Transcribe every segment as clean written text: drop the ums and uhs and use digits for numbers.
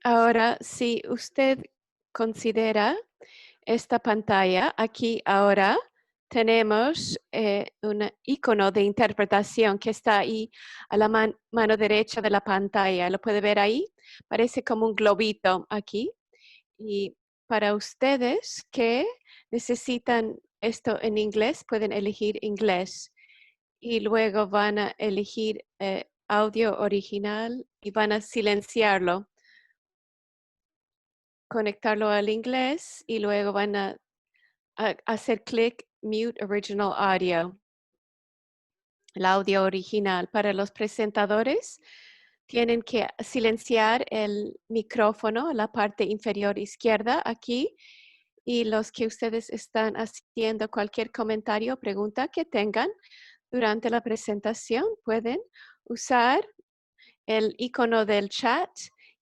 Ahora, si usted considera esta pantalla, aquí ahora tenemos un icono de interpretación que está ahí a la mano derecha de la pantalla. ¿Lo puede ver ahí? Parece como un globito aquí. Y para ustedes que necesitan esto en inglés, pueden elegir inglés y luego van a elegir audio original y van a silenciarlo, conectarlo al inglés y luego van a hacer clic Mute Original Audio, el audio original. Para los presentadores, tienen que silenciar el micrófono, la parte inferior izquierda aquí. Y los que ustedes están haciendo cualquier comentario o pregunta que tengan durante la presentación, pueden usar el icono del chat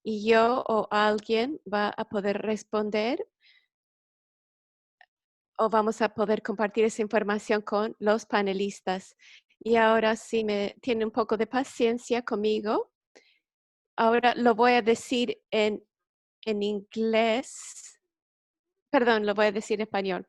y yo o alguien va a poder responder o vamos a poder compartir esa información con los panelistas. Y ahora si me tiene un poco de paciencia conmigo, ahora lo voy a decir en inglés, perdón, lo voy a decir en español.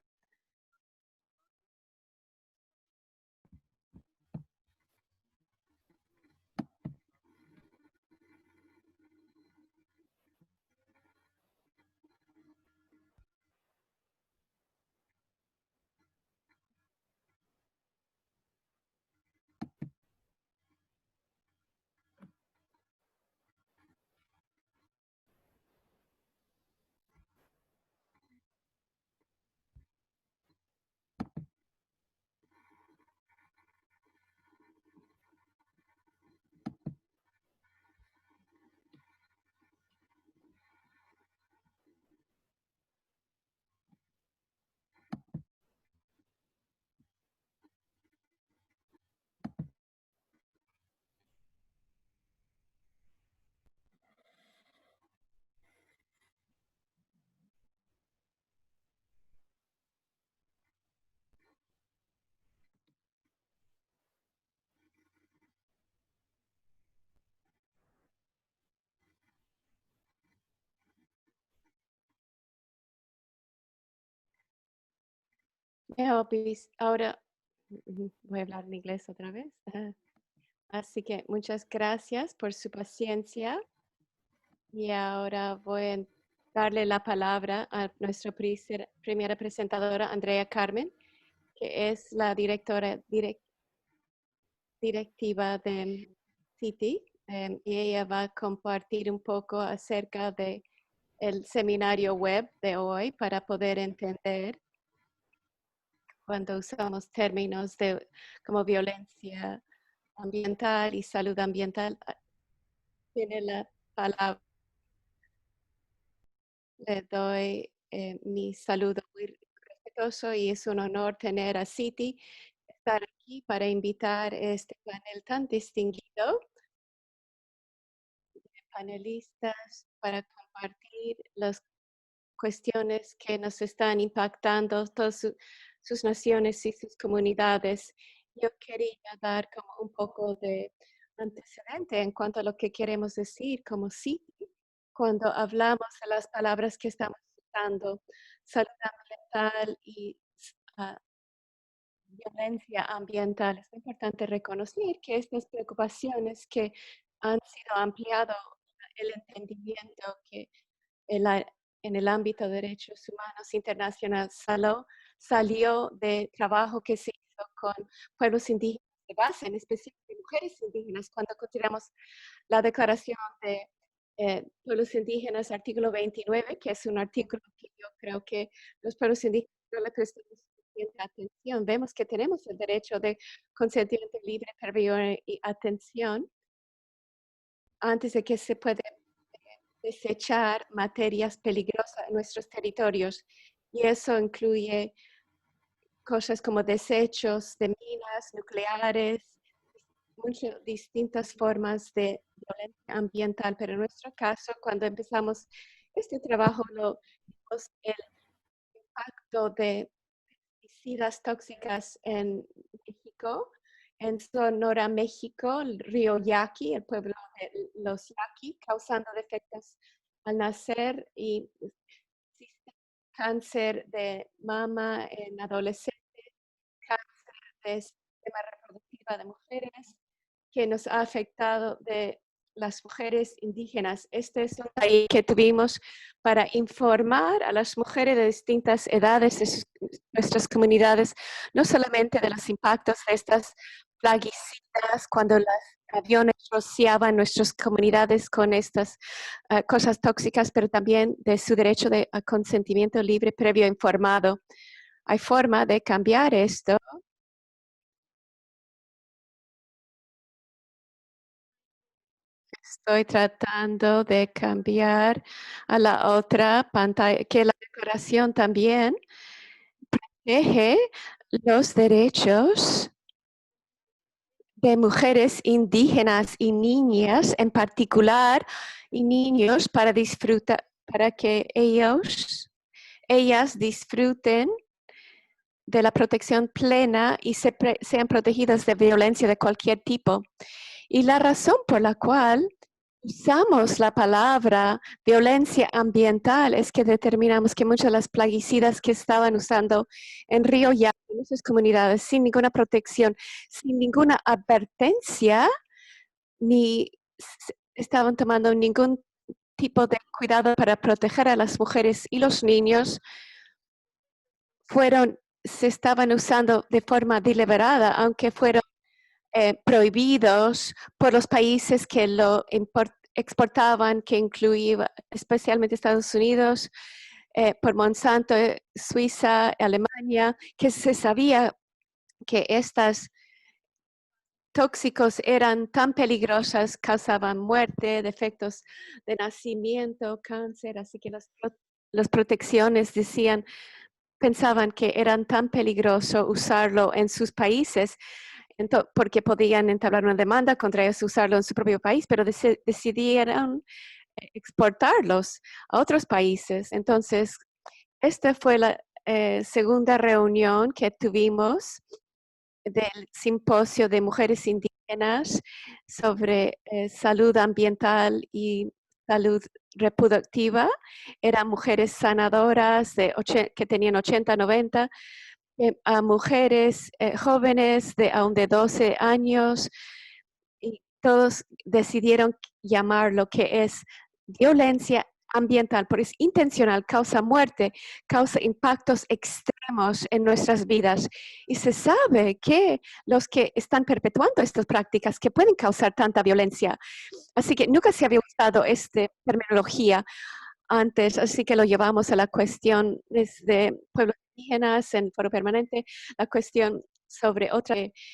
Ahora voy a hablar en inglés otra vez. Así que muchas gracias por su paciencia y ahora voy a darle la palabra a nuestra primera presentadora, Andrea Carmen, que es la directiva del City, y ella va a compartir un poco acerca de el seminario web de hoy para poder entender cuando usamos términos como violencia ambiental y salud ambiental. Tiene la palabra. Le doy mi saludo muy respetuoso y es un honor tener a Citi estar aquí para invitar este panel tan distinguido de panelistas para compartir las cuestiones que nos están impactando todas sus naciones y sus comunidades. Yo quería dar como un poco de antecedente en cuanto a lo que queremos decir como Citi cuando hablamos de las palabras que estamos usando, salud ambiental y ah, violencia ambiental. Es importante reconocer que estas preocupaciones que han sido ampliado el entendimiento que en, en el ámbito de derechos humanos internacional salió de trabajo que se hizo con pueblos indígenas de base, en especial de mujeres indígenas, cuando consideramos la Declaración de Pueblos Indígenas, artículo 29, que es un artículo que yo creo que los pueblos indígenas no le prestamos suficiente atención. Vemos que tenemos el derecho de consentimiento libre, previo y atención antes de que se pueda desechar materias peligrosas en nuestros territorios. Y eso incluye cosas como desechos de minas nucleares, muchas distintas formas de violencia ambiental, pero en nuestro caso, cuando empezamos este trabajo, lo vimos el impacto de pesticidas tóxicas en México, en Sonora, México, el río Yaqui, el pueblo de los Yaqui, causando defectos al nacer y existe cáncer de mama en adolescentes, cáncer de sistema reproductiva de mujeres, que nos ha afectado de las mujeres indígenas. Este es un país que tuvimos para informar a las mujeres de distintas edades de nuestras comunidades, no solamente de los impactos de estas plaguicidas cuando los aviones rociaban nuestras comunidades con estas cosas tóxicas, pero también de su derecho a consentimiento libre previo informado. ¿Hay forma de cambiar esto? Estoy tratando de cambiar a la otra pantalla, que la decoración también deje los derechos de mujeres indígenas y niñas en particular y niños para disfrutar, para que ellas disfruten de la protección plena y sean protegidas de violencia de cualquier tipo. Y la razón por la cual usamos la palabra violencia ambiental es que determinamos que muchas de las plaguicidas que estaban usando en Río Yaqui, en esas comunidades, sin ninguna protección, sin ninguna advertencia, ni estaban tomando ningún tipo de cuidado para proteger a las mujeres y los niños, se estaban usando de forma deliberada, aunque fueron prohibidos por los países que lo exportaban, que incluía especialmente Estados Unidos, por Monsanto, Suiza, Alemania, que se sabía que estas tóxicos eran tan peligrosas, causaban muerte, defectos de nacimiento, cáncer, así que las protecciones pensaban que eran tan peligroso usarlo en sus países porque podían entablar una demanda contra ellos usarlo en su propio país, pero decidieron exportarlos a otros países. Entonces, esta fue la segunda reunión que tuvimos del simposio de mujeres indígenas sobre salud ambiental y salud reproductiva. Eran mujeres sanadoras que tenían 80, 90, a mujeres jóvenes de aún de 12 años, y todos decidieron llamar lo que es violencia ambiental, porque es intencional, causa muerte, causa impactos extremos en nuestras vidas. Y se sabe que los que están perpetuando estas prácticas que pueden causar tanta violencia. Así que nunca se había usado esta terminología antes, así que lo llevamos a la cuestión desde pueblos indígenas en foro permanente, la cuestión sobre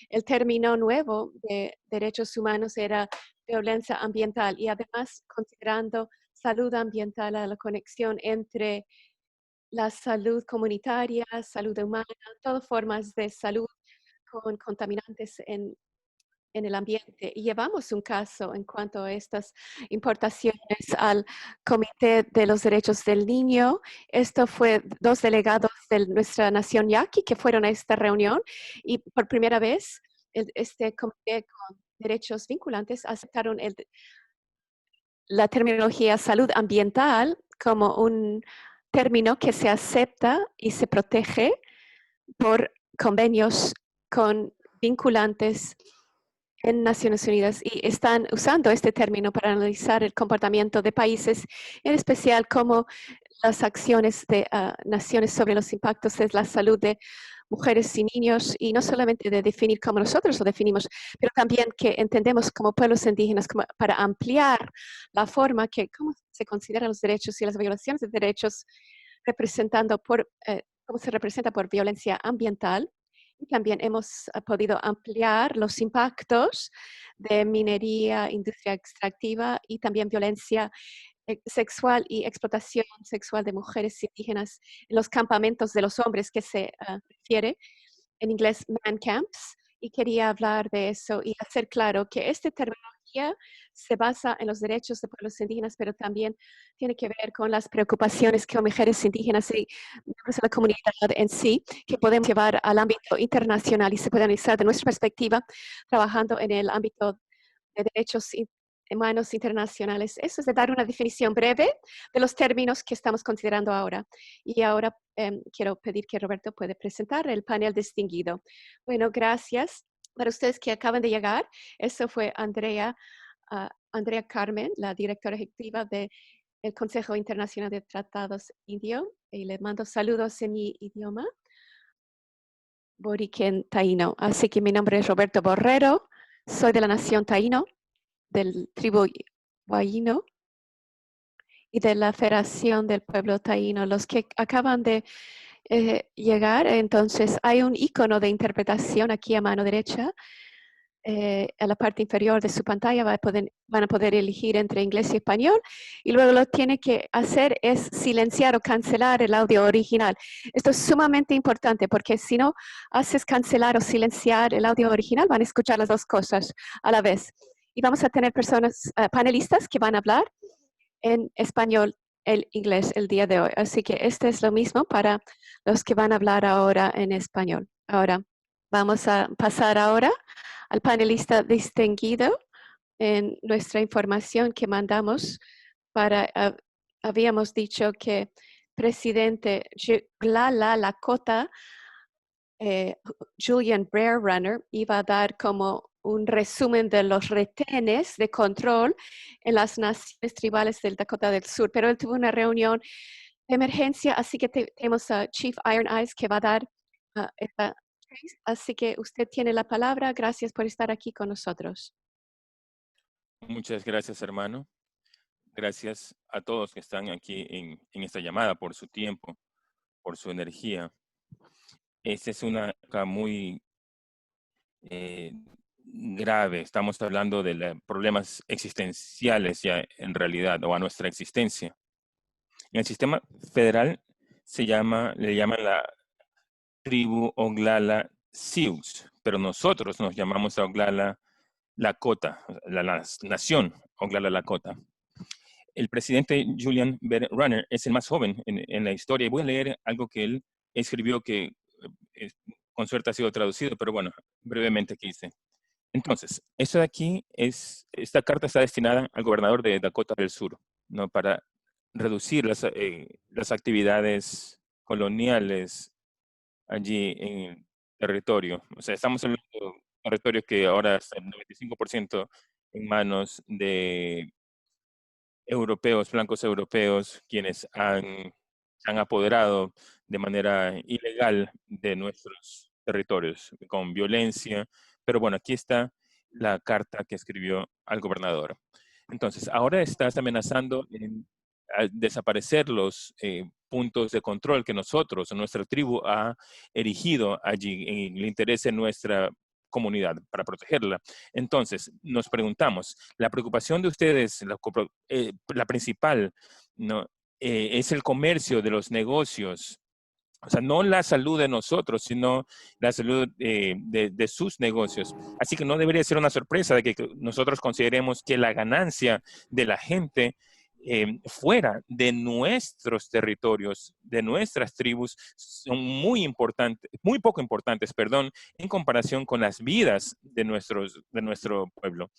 el término nuevo de derechos humanos era violencia ambiental y además considerando salud ambiental a la conexión entre la salud comunitaria, salud humana, todas formas de salud con contaminantes en el ambiente. Y llevamos un caso en cuanto a estas importaciones al Comité de los Derechos del Niño. Esto fue dos delegados de nuestra nación yaqui que fueron a esta reunión y por primera vez este comité con derechos vinculantes aceptaron la terminología salud ambiental como un término que se acepta y se protege por convenios con vinculantes en Naciones Unidas y están usando este término para analizar el comportamiento de países, en especial como las acciones de naciones sobre los impactos de la salud de mujeres y niños, y no solamente de definir cómo nosotros lo definimos, pero también que entendemos como pueblos indígenas para ampliar la forma que cómo se consideran los derechos y las violaciones de derechos representando cómo se representa por violencia ambiental. Y también hemos podido ampliar los impactos de minería, industria extractiva y también violencia sexual y explotación sexual de mujeres indígenas en los campamentos de los hombres que se refiere en inglés man camps, y quería hablar de eso y hacer claro que esta terminología se basa en los derechos de pueblos indígenas, pero también tiene que ver con las preocupaciones que mujeres indígenas y miembros de la comunidad en sí, que podemos llevar al ámbito internacional y se puede analizar de nuestra perspectiva trabajando en el ámbito de derechos humanos internacionales. Eso es de dar una definición breve de los términos que estamos considerando ahora. Y ahora quiero pedir que Roberto pueda presentar el panel distinguido. Bueno, gracias. Para ustedes que acaban de llegar, eso fue Andrea Carmen, la directora ejecutiva del Consejo Internacional de Tratados Indio, y le mando saludos en mi idioma, boriquen taíno. Así que mi nombre es Roberto Borrero, soy de la nación taíno, del tribu Huayno y de la Federación del Pueblo Taíno. Los que acaban de llegar, entonces hay un icono de interpretación aquí a mano derecha. A la parte inferior de su pantalla van a poder elegir entre inglés y español, y luego lo que tiene que hacer es silenciar o cancelar el audio original. Esto es sumamente importante porque si no haces cancelar o silenciar el audio original, van a escuchar las dos cosas a la vez. Y vamos a tener panelistas que van a hablar en español, el inglés el día de hoy. Así que este es lo mismo para los que van a hablar ahora en español. Ahora, vamos a pasar ahora al panelista distinguido en nuestra información que mandamos habíamos dicho que presidente Glala Lakota, Julian Breyer Runner, iba a dar como un resumen de los retenes de control en las naciones tribales del Dakota del Sur, pero él tuvo una reunión de emergencia, así que tenemos a Chief Iron Eyes que va a dar esta. Así que usted tiene la palabra. Gracias por estar aquí con nosotros. Muchas gracias, hermano. Gracias a todos que están aquí en esta llamada por su tiempo, por su energía. Esta es una época muy grave. Estamos hablando de problemas existenciales ya en realidad, o a nuestra existencia. En el sistema federal le llaman la tribu Oglala Sioux, pero nosotros nos llamamos a Oglala Lakota, la nación Oglala Lakota. El presidente Julian B. Runner es el más joven en la historia. Y voy a leer algo que él escribió que con suerte ha sido traducido, pero bueno, brevemente aquí dice. Entonces, esta carta está destinada al gobernador de Dakota del Sur, ¿no? Para reducir las actividades coloniales allí en el territorio. O sea, estamos hablando de un territorio que ahora está el 95% en manos de europeos, blancos europeos, quienes se han apoderado de manera ilegal de nuestros territorios, con violencia. Pero bueno, aquí está la carta que escribió al gobernador. Entonces, ahora estás amenazando a desaparecer los puntos de control que nosotros, nuestra tribu, ha erigido allí en el interés de nuestra comunidad para protegerla. Entonces, nos preguntamos, la preocupación de ustedes, la principal, ¿no? Es el comercio de los negocios. O sea, no la salud de nosotros, sino la salud de sus negocios. Así que no debería ser una sorpresa de que nosotros consideremos que la ganancia de la gente fuera de nuestros territorios, de nuestras tribus, son muy importantes, muy poco importantes, perdón, en comparación con las vidas de nuestro pueblo.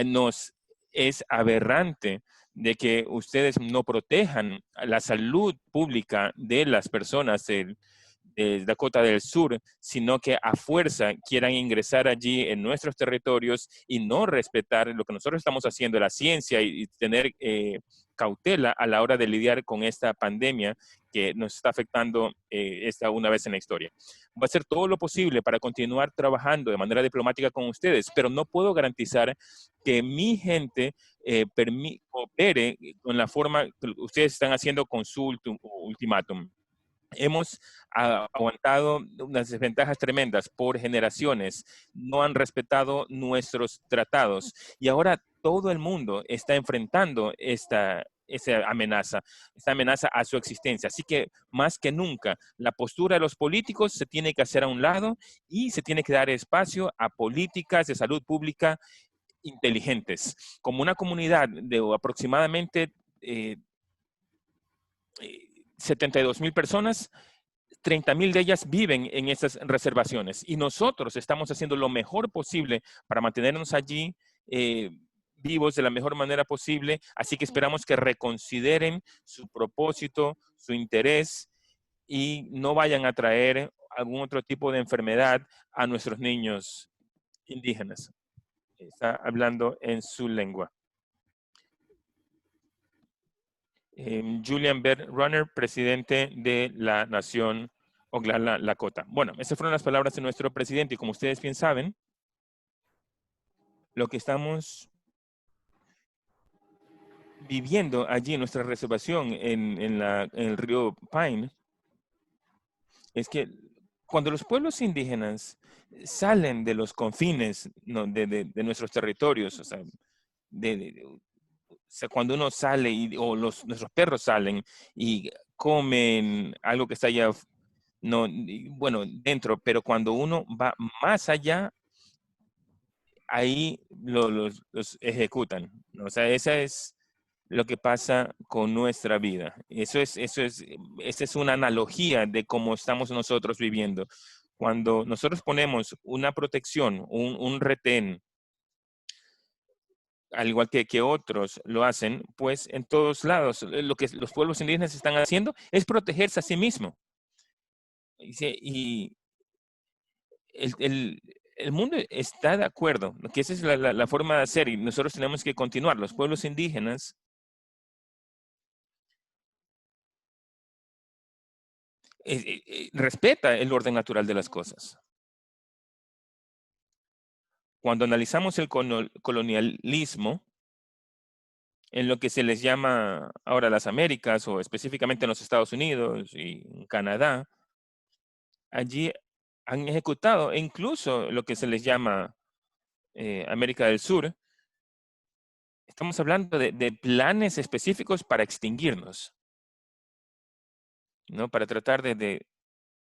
Nos es aberrante de que ustedes no protejan la salud pública de las personas de Dakota del Sur, sino que a fuerza quieran ingresar allí en nuestros territorios y no respetar lo que nosotros estamos haciendo, la ciencia, y tener cautela a la hora de lidiar con esta pandemia que nos está afectando esta una vez en la historia. Voy a hacer todo lo posible para continuar trabajando de manera diplomática con ustedes, pero no puedo garantizar que mi gente coopere con la forma que ustedes están haciendo con su ultimátum. Hemos aguantado unas desventajas tremendas por generaciones, no han respetado nuestros tratados y ahora todo el mundo está enfrentando esta amenaza a su existencia. Así que más que nunca, la postura de los políticos se tiene que hacer a un lado y se tiene que dar espacio a políticas de salud pública inteligentes. Como una comunidad de aproximadamente 72,000 personas, 30,000 de ellas viven en estas reservaciones y nosotros estamos haciendo lo mejor posible para mantenernos allí vivos de la mejor manera posible, así que esperamos que reconsideren su propósito, su interés y no vayan a traer algún otro tipo de enfermedad a nuestros niños indígenas. Está hablando en su lengua. Julian Bert Runner, presidente de la Nación Oglala Lakota. Bueno, esas fueron las palabras de nuestro presidente y como ustedes bien saben, lo que estamos viviendo allí en nuestra reservación en el río Pine es que cuando los pueblos indígenas salen de los confines, ¿no?, de nuestros territorios, o sea, cuando uno sale o nuestros perros salen y comen algo que está allá, no, bueno, dentro, pero cuando uno va más allá, ahí los ejecutan, ¿no? O sea, esa es lo que pasa con nuestra vida. Esa es una analogía de cómo estamos nosotros viviendo. Cuando nosotros ponemos una protección, un retén, al igual que otros lo hacen, pues en todos lados lo que los pueblos indígenas están haciendo es protegerse a sí mismos. Y el mundo está de acuerdo, que esa es la forma de hacer y nosotros tenemos que continuar. Los pueblos indígenas respeta el orden natural de las cosas. Cuando analizamos el colonialismo, en lo que se les llama ahora las Américas o específicamente en los Estados Unidos y en Canadá, allí han ejecutado incluso lo que se les llama América del Sur. Estamos hablando de planes específicos para extinguirnos, ¿no? Para tratar de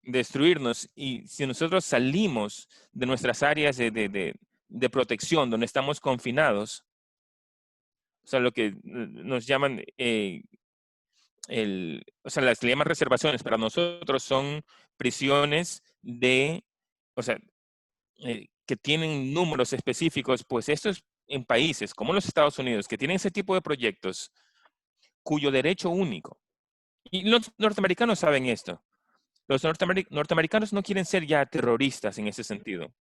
destruirnos. Y si nosotros salimos de nuestras áreas de protección, donde estamos confinados, o sea, lo que nos llaman, o sea, las que llaman reservaciones, para nosotros son prisiones o sea, que tienen números específicos, pues esto es en países como los Estados Unidos, que tienen ese tipo de proyectos, cuyo derecho único, y los norteamericanos saben esto, los norteamericanos no quieren ser ya terroristas en ese sentido.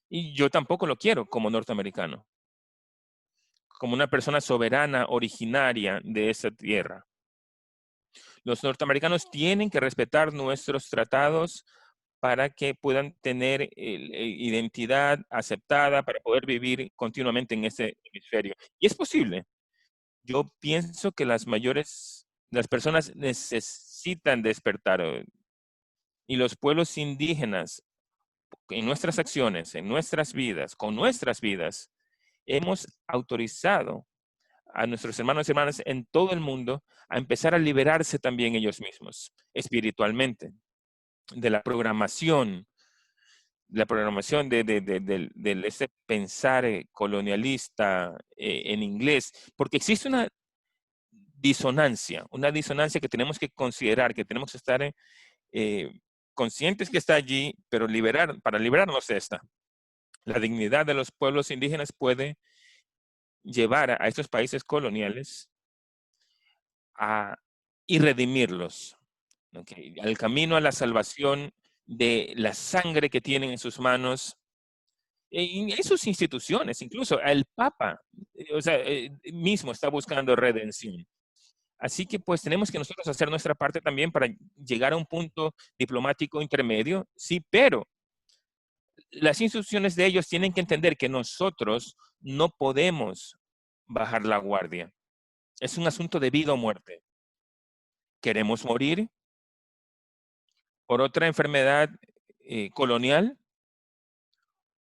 Y yo tampoco lo quiero como norteamericano, como una persona soberana, originaria de esa tierra. Los norteamericanos tienen que respetar nuestros tratados para que puedan tener identidad aceptada para poder vivir continuamente en ese hemisferio. Y es posible. Yo pienso que las personas necesitan despertar. Y los pueblos indígenas, en nuestras acciones, en nuestras vidas, con nuestras vidas, hemos autorizado a nuestros hermanos y hermanas en todo el mundo a empezar a liberarse también ellos mismos, espiritualmente, de la programación de ese pensar colonialista en inglés, porque existe una disonancia que tenemos que considerar, que tenemos que estar conscientes que está allí, pero para liberarnos de esta. La dignidad de los pueblos indígenas puede llevar a estos países coloniales y redimirlos, ¿okay? Al camino a la salvación de la sangre que tienen en sus manos, en sus instituciones, incluso el Papa, o sea, mismo está buscando redención. Así que pues tenemos que nosotros hacer nuestra parte también para llegar a un punto diplomático intermedio, sí, pero las instituciones de ellos tienen que entender que nosotros no podemos bajar la guardia. Es un asunto de vida o muerte. ¿Queremos morir por otra enfermedad colonial?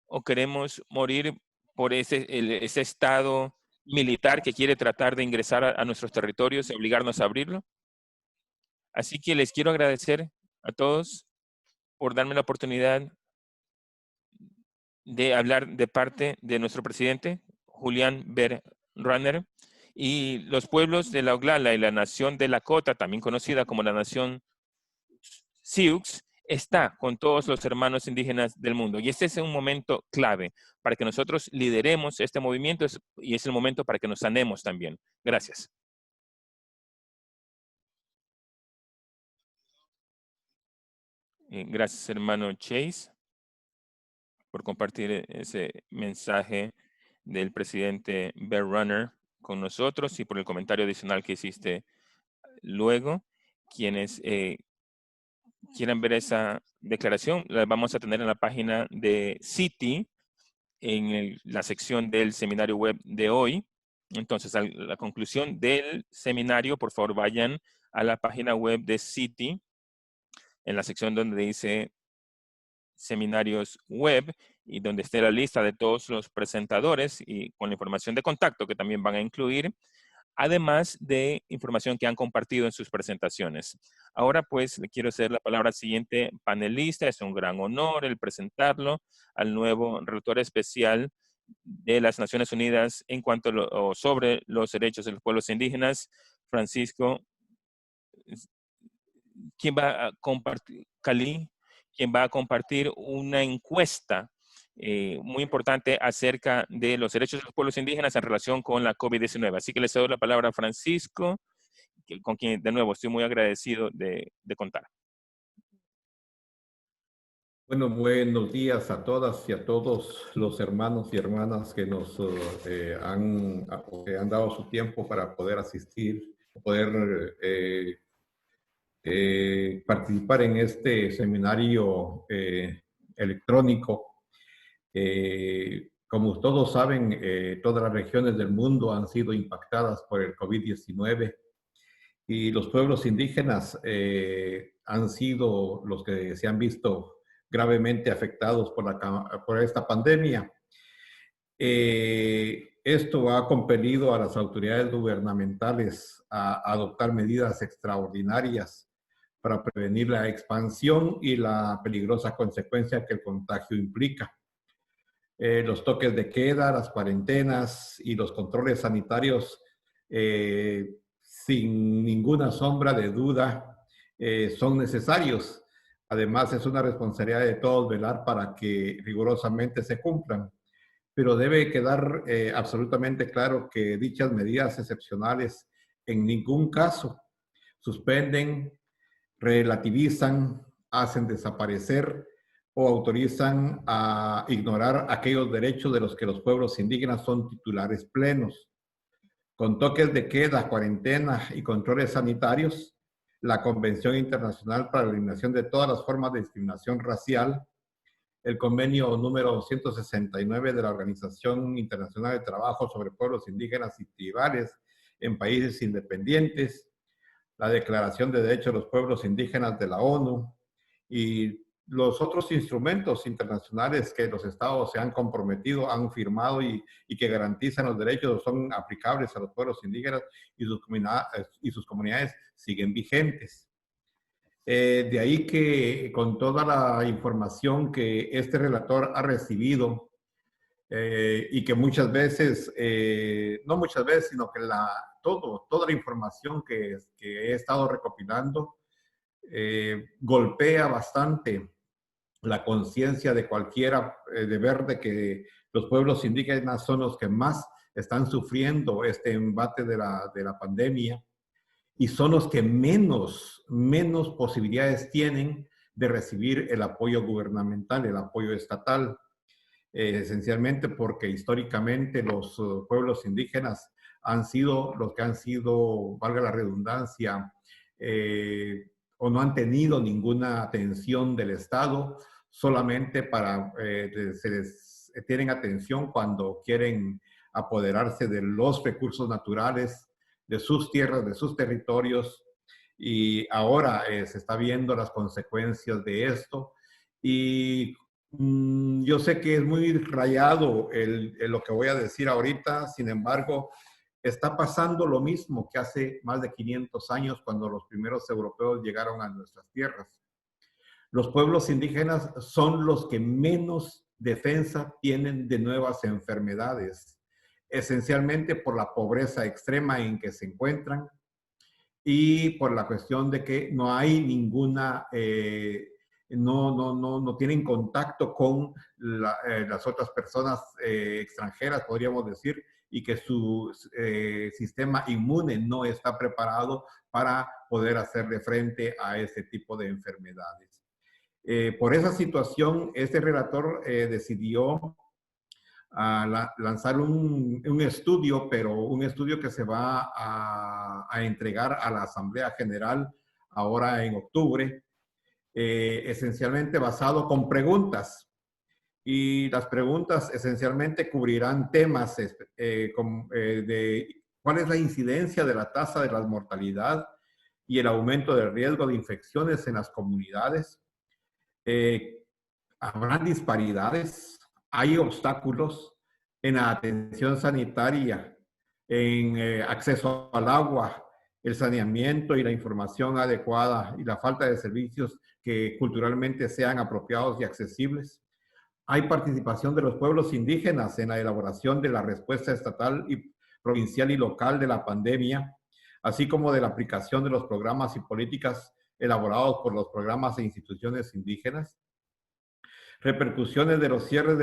¿O queremos morir por ese estado militar que quiere tratar de ingresar a nuestros territorios y obligarnos a abrirlo? Así que les quiero agradecer a todos por darme la oportunidad de hablar de parte de nuestro presidente, Julian Bert Runner, y los pueblos de la Oglala y la nación de Lakota, también conocida como la nación Sioux, está con todos los hermanos indígenas del mundo. Y este es un momento clave para que nosotros lideremos este movimiento y es el momento para que nos sanemos también. Gracias. Gracias, hermano Chase, por compartir ese mensaje del presidente Bear Runner con nosotros y por el comentario adicional que hiciste luego. Quienes quieran ver esa declaración, la vamos a tener en la página de Citi, en la sección del seminario web de hoy. Entonces, a la conclusión del seminario, por favor, vayan a la página web de Citi, en la sección donde dice seminarios web y donde esté la lista de todos los presentadores y con la información de contacto que también van a incluir, además de información que han compartido en sus presentaciones. Ahora pues le quiero hacer la palabra al siguiente panelista. Es un gran honor el presentarlo al nuevo relator especial de las Naciones Unidas en cuanto sobre los derechos de los pueblos indígenas, Francisco, quien va a compartir, Cali, quien va a compartir una encuesta muy importante acerca de los derechos de los pueblos indígenas en relación con la COVID-19. Así que le cedo la palabra a Francisco, con quien de nuevo estoy muy agradecido de contar. Bueno, buenos días a todas y a todos los hermanos y hermanas que nos han dado su tiempo para poder asistir, poder participar en este seminario electrónico. Como todos saben, todas las regiones del mundo han sido impactadas por el COVID-19 y los pueblos indígenas han sido los que se han visto gravemente afectados por esta pandemia. Esto ha compelido a las autoridades gubernamentales a adoptar medidas extraordinarias para prevenir la expansión y la peligrosa consecuencia que el contagio implica. Los toques de queda, las cuarentenas y los controles sanitarios, sin ninguna sombra de duda, son necesarios. Además, es una responsabilidad de todos velar para que rigurosamente se cumplan. Pero debe quedar absolutamente claro que dichas medidas excepcionales en ningún caso suspenden, relativizan, hacen desaparecer o autorizan a ignorar aquellos derechos de los que los pueblos indígenas son titulares plenos. Con toques de queda, cuarentena y controles sanitarios, la Convención Internacional para la Eliminación de todas las formas de discriminación racial, el convenio número 169 de la Organización Internacional de Trabajo sobre Pueblos Indígenas y Tribales en Países Independientes, la Declaración de Derechos de los Pueblos Indígenas de la ONU y los otros instrumentos internacionales que los estados se han comprometido, han firmado y que garantizan los derechos son aplicables a los pueblos indígenas y sus comunidades siguen vigentes. De ahí que con toda la información que este relator ha recibido y que muchas veces, no muchas veces, sino que toda la información que he estado recopilando golpea bastante la conciencia de cualquiera de ver de que los pueblos indígenas son los que más están sufriendo este embate de la pandemia y son los que menos posibilidades tienen de recibir el apoyo gubernamental, el apoyo estatal, esencialmente porque históricamente los pueblos indígenas han sido los que han sido, valga la redundancia, o no han tenido ninguna atención del Estado, solamente tienen atención cuando quieren apoderarse de los recursos naturales, de sus tierras, de sus territorios, y ahora se está viendo las consecuencias de esto. Y yo sé que es muy rayado lo que voy a decir ahorita, sin embargo, está pasando lo mismo que hace más de 500 años cuando los primeros europeos llegaron a nuestras tierras. Los pueblos indígenas son los que menos defensa tienen de nuevas enfermedades, esencialmente por la pobreza extrema en que se encuentran y por la cuestión de que no hay ninguna no tienen contacto con las otras personas extranjeras, podríamos decir, y que su sistema inmune no está preparado para poder hacerle frente a ese tipo de enfermedades. Por esa situación, este relator decidió lanzar un estudio, pero un estudio que se va a entregar a la Asamblea General ahora en octubre, esencialmente basado con preguntas. Y las preguntas esencialmente cubrirán temas de cuál es la incidencia de la tasa de la mortalidad y el aumento del riesgo de infecciones en las comunidades. ¿Habrán disparidades? ¿Hay obstáculos en la atención sanitaria, en acceso al agua, el saneamiento y la información adecuada y la falta de servicios que culturalmente sean apropiados y accesibles? ¿Hay participación de los pueblos indígenas en la elaboración de la respuesta estatal y provincial y local de la pandemia, así como de la aplicación de los programas y políticas elaborados por los programas e instituciones indígenas? Repercusiones de los cierres,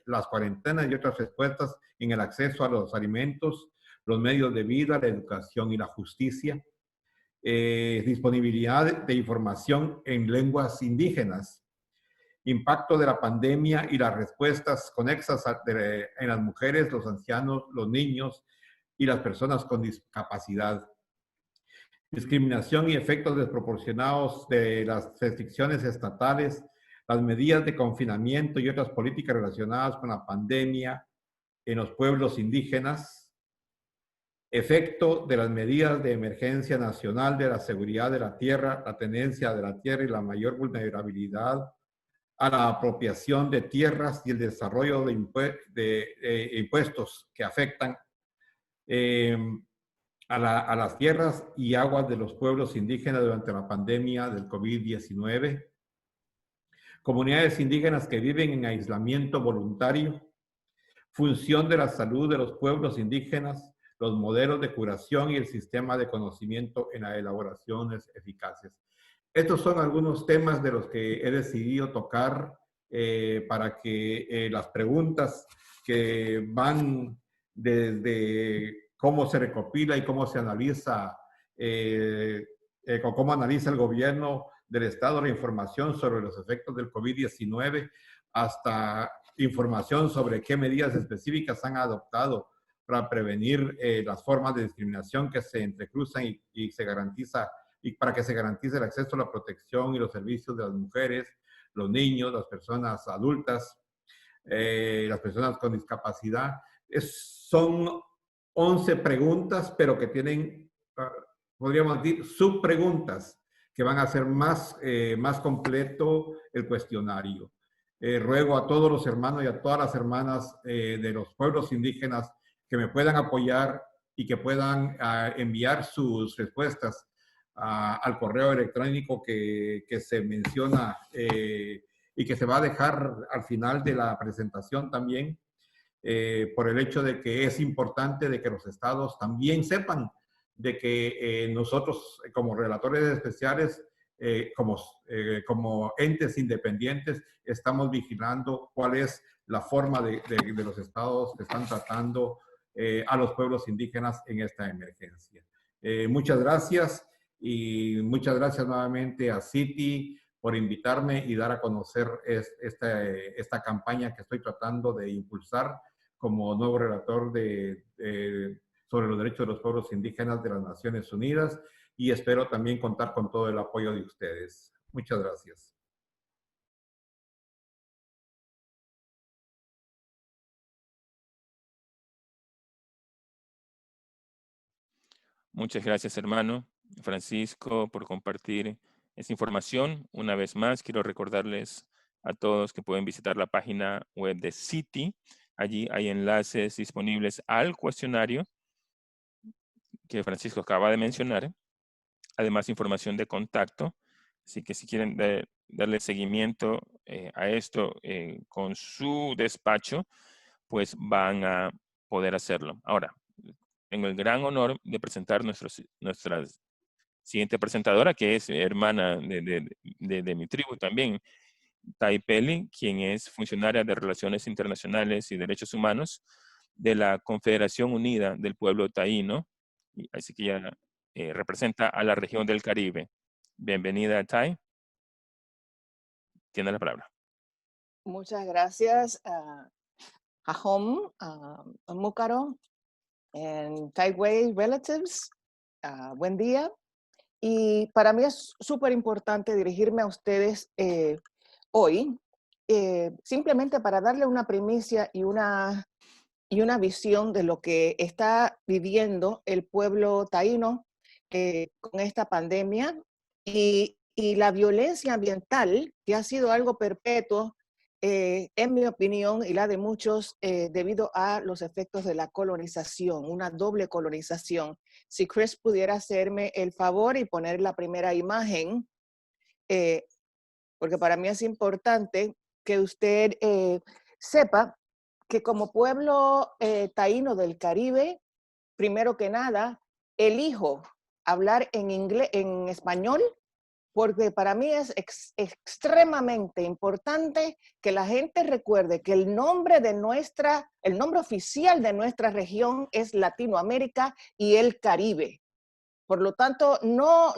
las cuarentenas y otras respuestas en el acceso a los alimentos, los medios de vida, la educación y la justicia. Disponibilidad de información en lenguas indígenas. Impacto de la pandemia y las respuestas conexas en las mujeres, los ancianos, los niños y las personas con discapacidad. Discriminación y efectos desproporcionados de las restricciones estatales, las medidas de confinamiento y otras políticas relacionadas con la pandemia en los pueblos indígenas. Efecto de las medidas de emergencia nacional de la seguridad de la tierra, la tenencia de la tierra y la mayor vulnerabilidad a la apropiación de tierras y el desarrollo de impuestos que afectan a las tierras y aguas de los pueblos indígenas durante la pandemia del COVID-19. Comunidades indígenas que viven en aislamiento voluntario. Función de la salud de los pueblos indígenas, los modelos de curación y el sistema de conocimiento en las elaboraciones eficaces. Estos son algunos temas de los que he decidido tocar para que las preguntas que van desde cómo se recopila y cómo se analiza, o cómo analiza el gobierno del Estado la información sobre los efectos del COVID-19, hasta información sobre qué medidas específicas han adoptado para prevenir las formas de discriminación que se entrecruzan y se garantiza, y para que se garantice el acceso a la protección y los servicios de las mujeres, los niños, las personas adultas, las personas con discapacidad. Son 11 preguntas, pero que tienen, podríamos decir, subpreguntas que van a hacer más completo el cuestionario. Ruego a todos los hermanos y a todas las hermanas de los pueblos indígenas que me puedan apoyar y que puedan enviar sus respuestas al correo electrónico que se menciona y que se va a dejar al final de la presentación también, por el hecho de que es importante de que los estados también sepan de que nosotros como relatores especiales, como entes independientes, estamos vigilando cuál es la forma de los estados que están tratando a los pueblos indígenas en esta emergencia. Muchas gracias y muchas gracias nuevamente a Citi por invitarme y dar a conocer esta campaña que estoy tratando de impulsar como nuevo relator sobre los derechos de los pueblos indígenas de las Naciones Unidas, y espero también contar con todo el apoyo de ustedes. Muchas gracias. Muchas gracias, hermano Francisco, por compartir esta información. Una vez más, quiero recordarles a todos que pueden visitar la página web de Citi. Allí hay enlaces disponibles al cuestionario que Francisco acaba de mencionar. Además, información de contacto. Así que si quieren darle seguimiento a esto con su despacho, pues van a poder hacerlo. Ahora, tengo el gran honor de presentar nuestras siguiente presentadora, que es hermana de mi tribu también, Tai Peli, quien es funcionaria de Relaciones Internacionales y Derechos Humanos de la Confederación Unida del Pueblo Taíno. Así que ella representa a la región del Caribe. Bienvenida, Tai. Tiene la palabra. Muchas gracias a Home, a Múcaro, and Tideway Relatives. Buen día. Y para mí es súper importante dirigirme a ustedes hoy, simplemente para darle una primicia y una visión de lo que está viviendo el pueblo taíno con esta pandemia y la violencia ambiental, que ha sido algo perpetuo, en mi opinión y la de muchos, debido a los efectos de la colonización, una doble colonización. Si Chris pudiera hacerme el favor y poner la primera imagen, porque para mí es importante que usted sepa que como pueblo taíno del Caribe, primero que nada, elijo hablar en español, porque para mí es extremadamente importante que la gente recuerde que el nombre oficial de nuestra región es Latinoamérica y el Caribe. Por lo tanto, no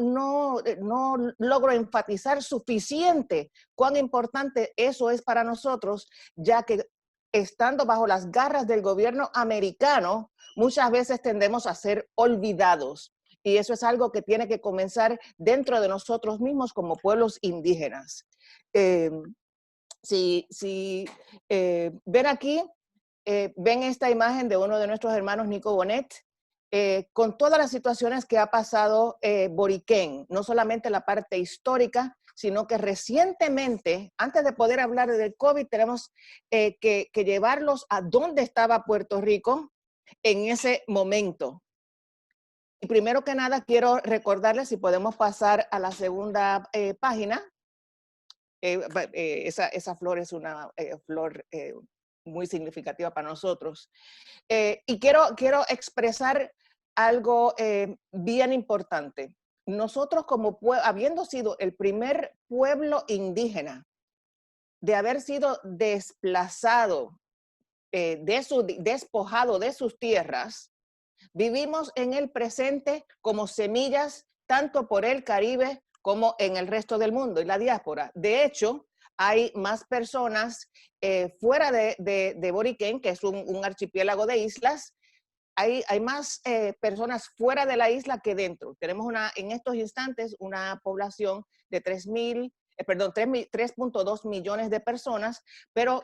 logro enfatizar suficiente cuán importante eso es para nosotros, ya que estando bajo las garras del gobierno americano, muchas veces tendemos a ser olvidados. Y eso es algo que tiene que comenzar dentro de nosotros mismos como pueblos indígenas. Si ven aquí, ven esta imagen de uno de nuestros hermanos, Nico Bonet, con todas las situaciones que ha pasado Boriquén, no solamente la parte histórica, sino que recientemente, antes de poder hablar del COVID, tenemos que llevarlos a dónde estaba Puerto Rico en ese momento. Y primero que nada, quiero recordarles, si podemos pasar a la segunda página. Esa flor es una flor muy significativa para nosotros. Y quiero expresar algo bien importante. Nosotros como habiendo sido el primer pueblo indígena de haber sido desplazado, despojado de sus tierras, vivimos en el presente como semillas tanto por el Caribe como en el resto del mundo y la diáspora. De hecho, hay más personas fuera de Boriquén, que es un archipiélago de islas. Hay más personas fuera de la isla que dentro. Tenemos en estos instantes una población de 3.2 millones de personas, pero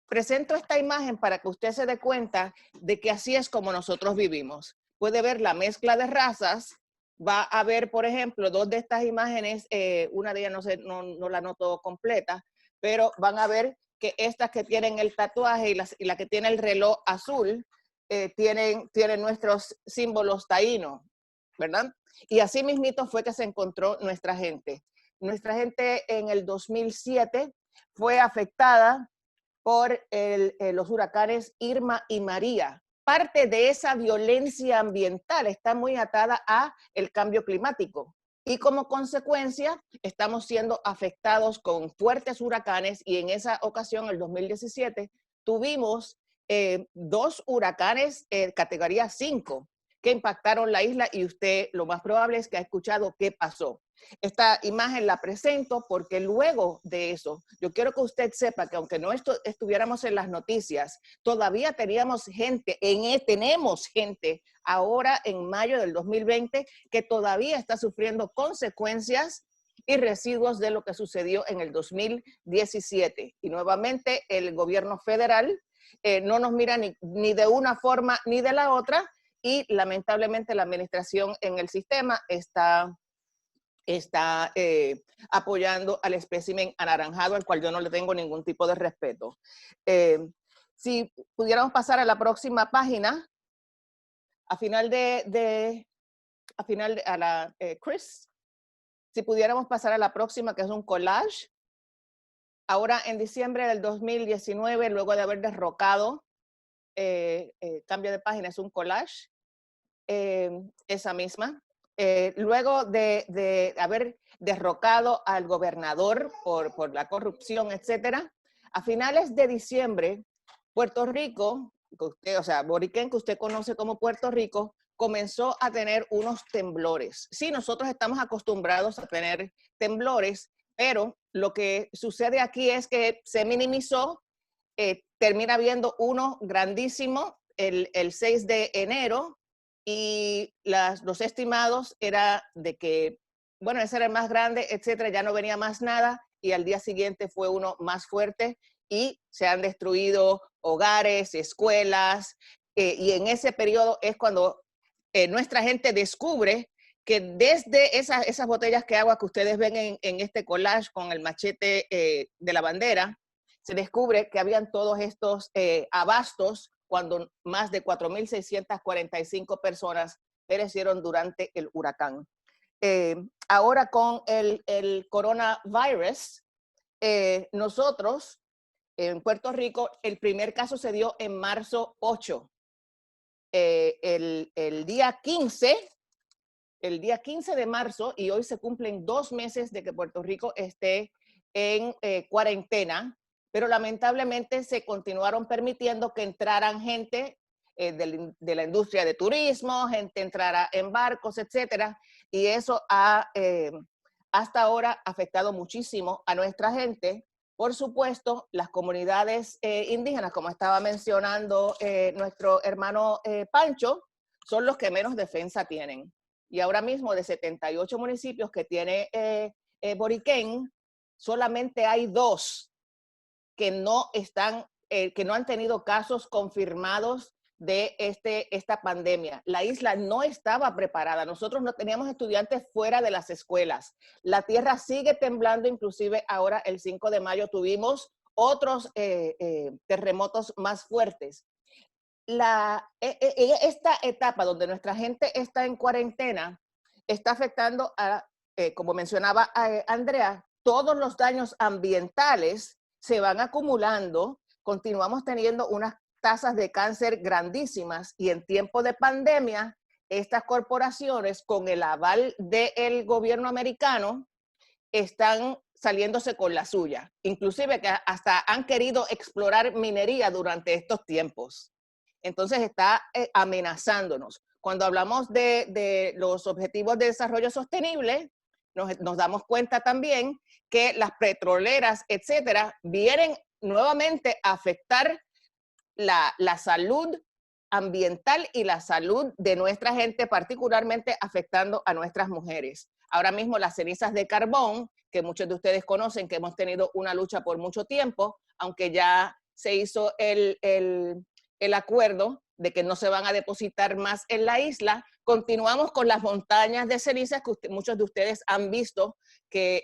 presento esta imagen para que usted se dé cuenta de que así es como nosotros vivimos. Puede ver la mezcla de razas. Va a ver, por ejemplo, dos de estas imágenes, una de ellas no la noto completa, pero van a ver que estas que tienen el tatuaje y la que tiene el reloj azul, tienen nuestros símbolos taínos, ¿verdad? Y así mismito fue que se encontró nuestra gente. Nuestra gente en el 2007 fue afectada por los huracanes Irma y María. Parte de esa violencia ambiental está muy atada a el cambio climático. Y como consecuencia, estamos siendo afectados con fuertes huracanes y en esa ocasión, el 2017, tuvimos 2 huracanes categoría 5 que impactaron la isla y usted lo más probable es que ha escuchado qué pasó. Esta imagen la presento porque luego de eso, yo quiero que usted sepa que aunque no estuviéramos en las noticias, todavía tenemos tenemos gente ahora en mayo del 2020 que todavía está sufriendo consecuencias y residuos de lo que sucedió en el 2017. Y nuevamente el gobierno federal no nos mira ni de una forma ni de la otra y lamentablemente la administración en el sistema está apoyando al espécimen anaranjado, al cual yo no le tengo ningún tipo de respeto. Si pudiéramos pasar a la próxima página, Chris, si pudiéramos pasar a la próxima, que es un collage. Ahora en diciembre del 2019, luego de haber derrocado, cambio de página, es un collage, esa misma. luego de haber derrocado al gobernador por la corrupción, etcétera, a finales de diciembre, Puerto Rico, o sea, Boriquén, que usted conoce como Puerto Rico, comenzó a tener unos temblores. Sí, nosotros estamos acostumbrados a tener temblores, pero lo que sucede aquí es que se minimizó, termina habiendo uno grandísimo el 6 de enero, y los estimados era de que, bueno, ese era el más grande, etcétera, ya no venía más nada, y al día siguiente fue uno más fuerte, y se han destruido hogares, escuelas, y en ese periodo es cuando nuestra gente descubre que desde esas botellas de agua que ustedes ven en este collage con el machete de la bandera, se descubre que habían todos estos abastos cuando más de 4.645 personas perecieron durante el huracán. Ahora con el coronavirus, nosotros en Puerto Rico, el primer caso se dio en marzo 8. El día 15 de marzo, y hoy se cumplen 2 meses de que Puerto Rico esté en cuarentena, pero lamentablemente se continuaron permitiendo que entraran gente de la industria de turismo, gente entrara en barcos, etcétera, y eso ha hasta ahora afectado muchísimo a nuestra gente. Por supuesto, las comunidades indígenas, como estaba mencionando nuestro hermano Pancho, son los que menos defensa tienen. Y ahora mismo de 78 municipios que tiene Boriquén, solamente hay 2 que no han tenido casos confirmados de esta pandemia. La isla no estaba preparada. Nosotros no teníamos estudiantes fuera de las escuelas. La tierra sigue temblando, inclusive ahora el 5 de mayo tuvimos otros terremotos más fuertes. Esta etapa donde nuestra gente está en cuarentena está afectando a, como mencionaba Andrea, todos los daños ambientales se van acumulando, continuamos teniendo unas tasas de cáncer grandísimas, y en tiempo de pandemia, estas corporaciones con el aval del gobierno americano están saliéndose con la suya, inclusive que hasta han querido explorar minería durante estos tiempos. Entonces está amenazándonos. Cuando hablamos de los objetivos de desarrollo sostenible, nos damos cuenta también que las petroleras, etcétera, vienen nuevamente a afectar la salud ambiental y la salud de nuestra gente, particularmente afectando a nuestras mujeres. Ahora mismo las cenizas de carbón, que muchos de ustedes conocen, que hemos tenido una lucha por mucho tiempo, aunque ya se hizo el acuerdo de que no se van a depositar más en la isla, continuamos con las montañas de cenizas que muchos de ustedes han visto que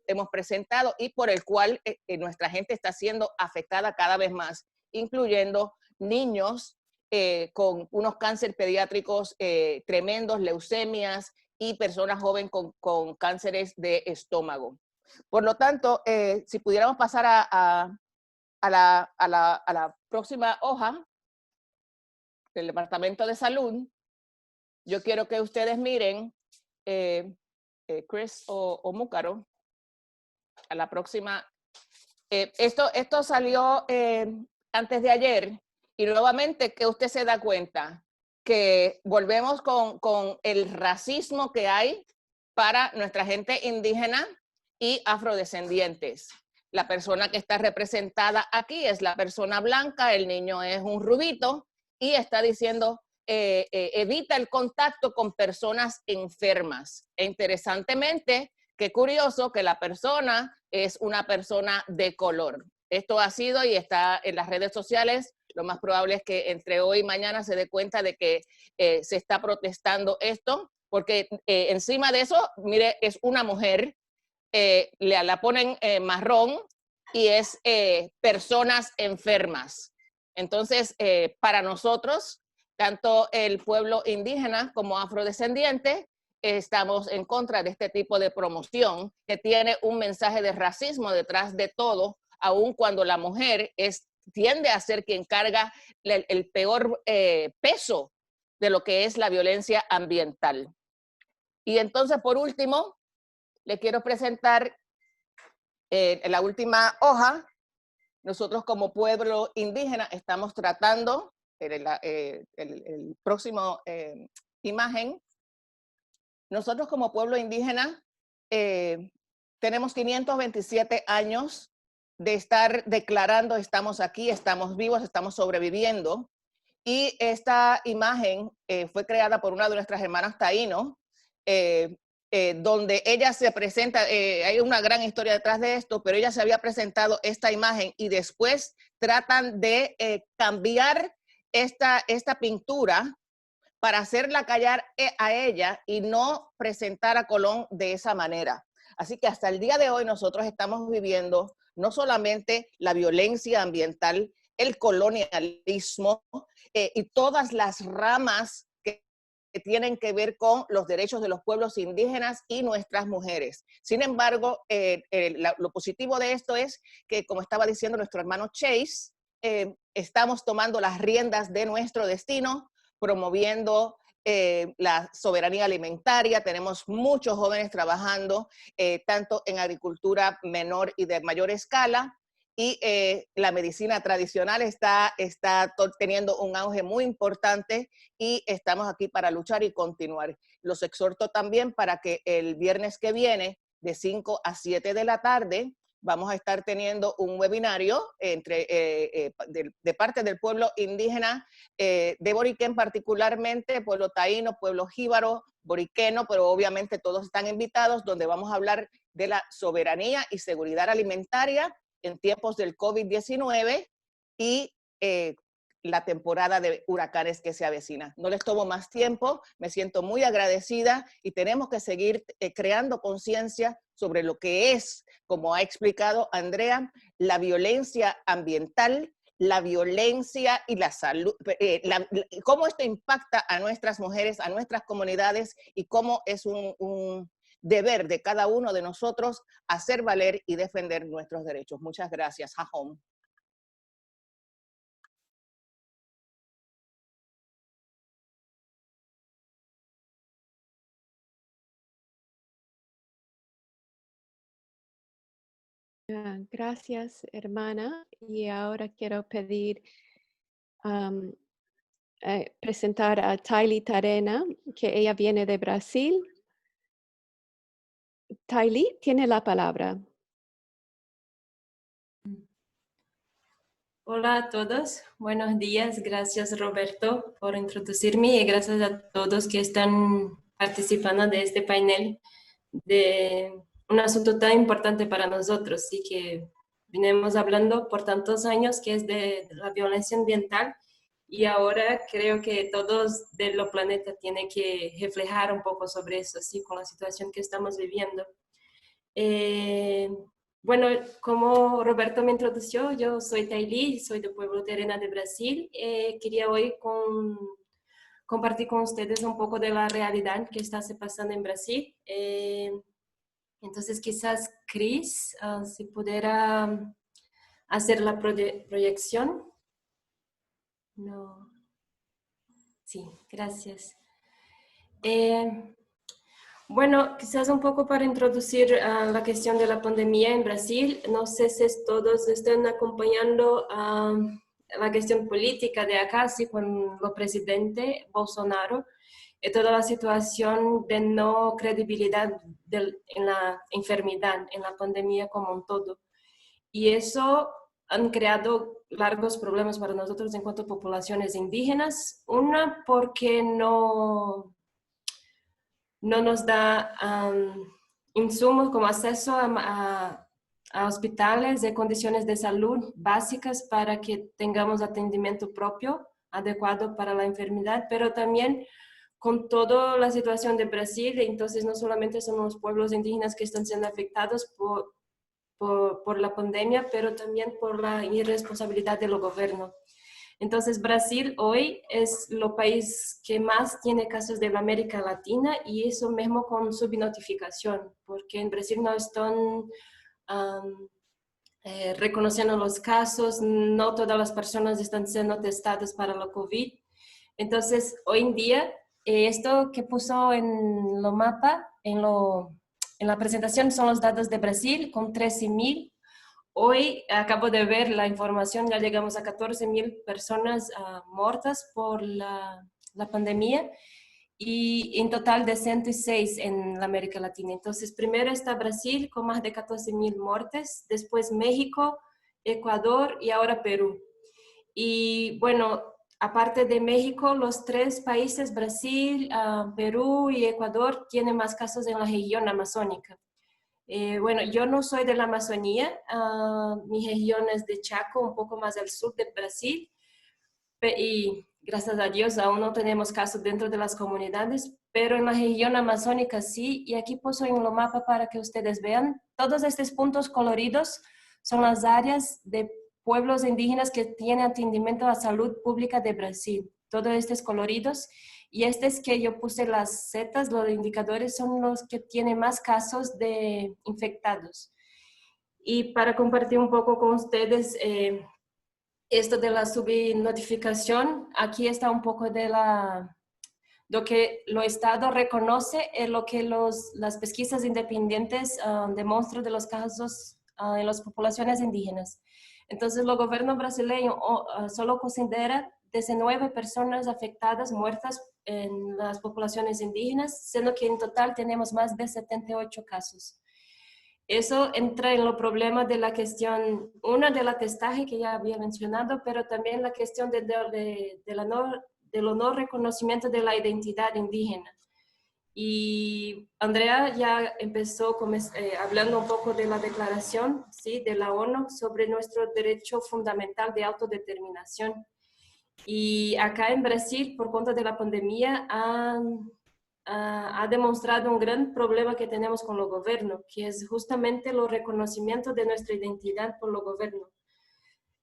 hemos presentado, y por el cual nuestra gente está siendo afectada cada vez más, incluyendo niños con unos cánceres pediátricos tremendos, leucemias, y personas jóvenes con cánceres de estómago. Por lo tanto, si pudiéramos pasar a la próxima hoja del Departamento de Salud, yo quiero que ustedes miren, Chris o Múcaro, a la próxima. Esto salió antes de ayer, y nuevamente que usted se da cuenta que volvemos con el racismo que hay para nuestra gente indígena y afrodescendientes. La persona que está representada aquí es la persona blanca, el niño es un rubito, y está diciendo evita el contacto con personas enfermas. E interesantemente, qué curioso que la persona es una persona de color. Esto ha sido y está en las redes sociales. Lo más probable es que entre hoy y mañana se dé cuenta de que se está protestando esto, porque encima de eso, mire, es una mujer, la ponen marrón, y es personas enfermas. Entonces, para nosotros, tanto el pueblo indígena como afrodescendiente, estamos en contra de este tipo de promoción que tiene un mensaje de racismo detrás de todo, aun cuando la mujer tiende a ser quien carga el peor peso de lo que es la violencia ambiental. Y entonces, por último, le quiero presentar en la última hoja. Nosotros como pueblo indígena estamos tratando, el próximo imagen, nosotros como pueblo indígena tenemos 527 años de estar declarando estamos aquí, estamos vivos, estamos sobreviviendo. Y esta imagen fue creada por una de nuestras hermanas taíno, donde ella se presenta, hay una gran historia detrás de esto, pero ella se había presentado esta imagen y después tratan de cambiar esta pintura para hacerla callar a ella y no presentar a Colón de esa manera. Así que hasta el día de hoy nosotros estamos viviendo no solamente la violencia ambiental, el colonialismo y todas las ramas que tienen que ver con los derechos de los pueblos indígenas y nuestras mujeres. Sin embargo, lo positivo de esto es que, como estaba diciendo nuestro hermano Chase, estamos tomando las riendas de nuestro destino, promoviendo la soberanía alimentaria. Tenemos muchos jóvenes trabajando tanto en agricultura menor y de mayor escala, y la medicina tradicional está teniendo un auge muy importante y estamos aquí para luchar y continuar. Los exhorto también para que el viernes que viene, de 5 a 7 de la tarde, vamos a estar teniendo un webinario de parte del pueblo indígena de Boriquén, particularmente pueblo taíno, pueblo jíbaro, boriqueno, pero obviamente todos están invitados, donde vamos a hablar de la soberanía y seguridad alimentaria en tiempos del COVID-19 y la temporada de huracanes que se avecina. No les tomo más tiempo, me siento muy agradecida y tenemos que seguir creando conciencia sobre lo que es, como ha explicado Andrea, la violencia ambiental, la violencia y la salud, cómo esto impacta a nuestras mujeres, a nuestras comunidades, y cómo es un deber de cada uno de nosotros hacer valer y defender nuestros derechos. Muchas gracias. Jajón. Gracias, hermana. Y ahora quiero pedir, presentar a Tylee Tarena, que ella viene de Brasil. Tylee tiene la palabra. Hola a todos, buenos días. Gracias, Roberto, por introducirme, y gracias a todos que están participando de este panel de un asunto tan importante para nosotros y que venimos hablando por tantos años, que es de la violencia ambiental, y ahora creo que todos de los planetas tienen que reflejar un poco sobre eso, así con la situación que estamos viviendo. Bueno, como Roberto me introdujo, yo soy Tylee, soy del pueblo Terena de Brasil. Quería hoy compartir con ustedes un poco de la realidad que está se pasando en Brasil. Entonces, quizás Cris, si pudiera hacer la proyección. No. Sí, gracias. Bueno, quizás un poco para introducir la cuestión de la pandemia en Brasil. No sé si todos están acompañando la cuestión política de acá, sí, con el presidente Bolsonaro, y toda la situación de no credibilidad en la enfermedad, en la pandemia como un todo. Y eso han creado largos problemas para nosotros en cuanto a poblaciones indígenas. Una, porque no nos da insumos como acceso a hospitales de condiciones de salud básicas para que tengamos atendimiento propio adecuado para la enfermedad, pero también con toda la situación de Brasil. Entonces no solamente son los pueblos indígenas que están siendo afectados por la pandemia, pero también por la irresponsabilidad del gobierno. Entonces, Brasil hoy es el país que más tiene casos de la América Latina, y eso mismo con subnotificación, porque en Brasil no están reconociendo los casos, no todas las personas están siendo testadas para la COVID. Entonces, hoy en día Esto que puso en lo mapa, en la presentación, son los datos de Brasil con 13.000. Hoy acabo de ver la información, ya llegamos a 14.000 personas muertas por la pandemia y en total de 106 en la América Latina. Entonces, primero está Brasil con más de 14.000 muertes, después México, Ecuador y ahora Perú. Y bueno, aparte de México, los 3 países, Brasil, Perú y Ecuador, tienen más casos en la región amazónica. Bueno, yo no soy de la Amazonía, mi región es de Chaco, un poco más al sur de Brasil, y gracias a Dios aún no tenemos casos dentro de las comunidades, pero en la región amazónica sí, y aquí puso en el mapa para que ustedes vean, todos estos puntos coloridos son las áreas de pueblos indígenas que tienen atendimiento a salud pública de Brasil, todos estos coloridos. Y estos que yo puse las setas, los indicadores, son los que tienen más casos de infectados. Y para compartir un poco con ustedes esto de la subnotificación, aquí está un poco de lo que el Estado reconoce, es lo que las pesquisas independientes demuestran de los casos en las poblaciones indígenas. Entonces, el gobierno brasileño solo considera 19 personas afectadas, muertas en las poblaciones indígenas, siendo que en total tenemos más de 78 casos. Eso entra en los problemas de la cuestión, una de la testaje que ya había mencionado, pero también la cuestión de lo no reconocimiento de la identidad indígena. Y Andrea ya empezó hablando un poco de la declaración, ¿sí?, de la ONU sobre nuestro derecho fundamental de autodeterminación. Y acá en Brasil, por cuenta de la pandemia, ha demostrado un gran problema que tenemos con el gobierno, que es justamente el reconocimiento de nuestra identidad por el gobierno.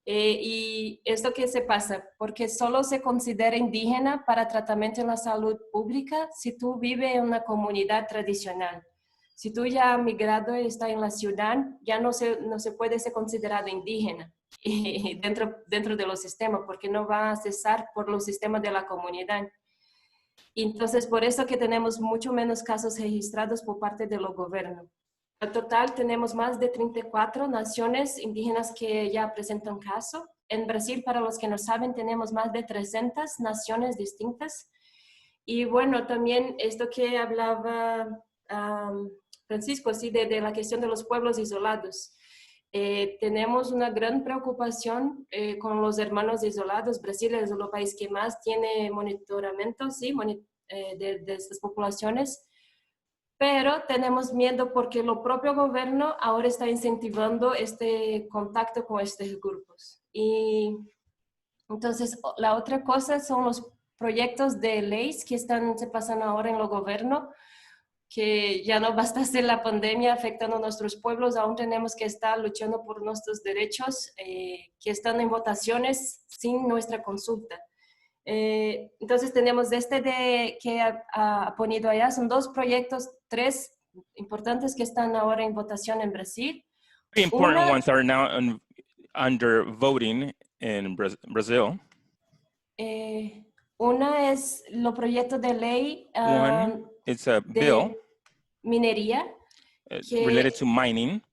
¿Y esto qué se pasa? Porque solo se considera indígena para tratamiento en la salud pública si tú vives en una comunidad tradicional. Si tú ya has migrado y estás en la ciudad, ya no se puede ser considerado indígena dentro de los sistemas, porque no va a cesar por los sistemas de la comunidad. Entonces, por eso que tenemos mucho menos casos registrados por parte del gobierno. En total, tenemos más de 34 naciones indígenas que ya presentan caso. En Brasil, para los que no saben, tenemos más de 300 naciones distintas. Y bueno, también esto que hablaba Francisco, sí, de la cuestión de los pueblos isolados. Tenemos una gran preocupación con los hermanos isolados. Brasil es el país que más tiene monitoramiento, ¿sí?, de estas poblaciones, pero tenemos miedo porque el propio gobierno ahora está incentivando este contacto con estos grupos. Y entonces la otra cosa son los proyectos de leyes que se pasando ahora en el gobierno, que ya no basta ser la pandemia afectando a nuestros pueblos, aún tenemos que estar luchando por nuestros derechos que están en votaciones sin nuestra consulta. Entonces tenemos que ha ponido allá, son 2 proyectos, 3 importantes que están ahora en votación en Brasil. Very important ones are now under voting in Brazil. Una es el proyecto de ley One, it's a bill minería related to mining.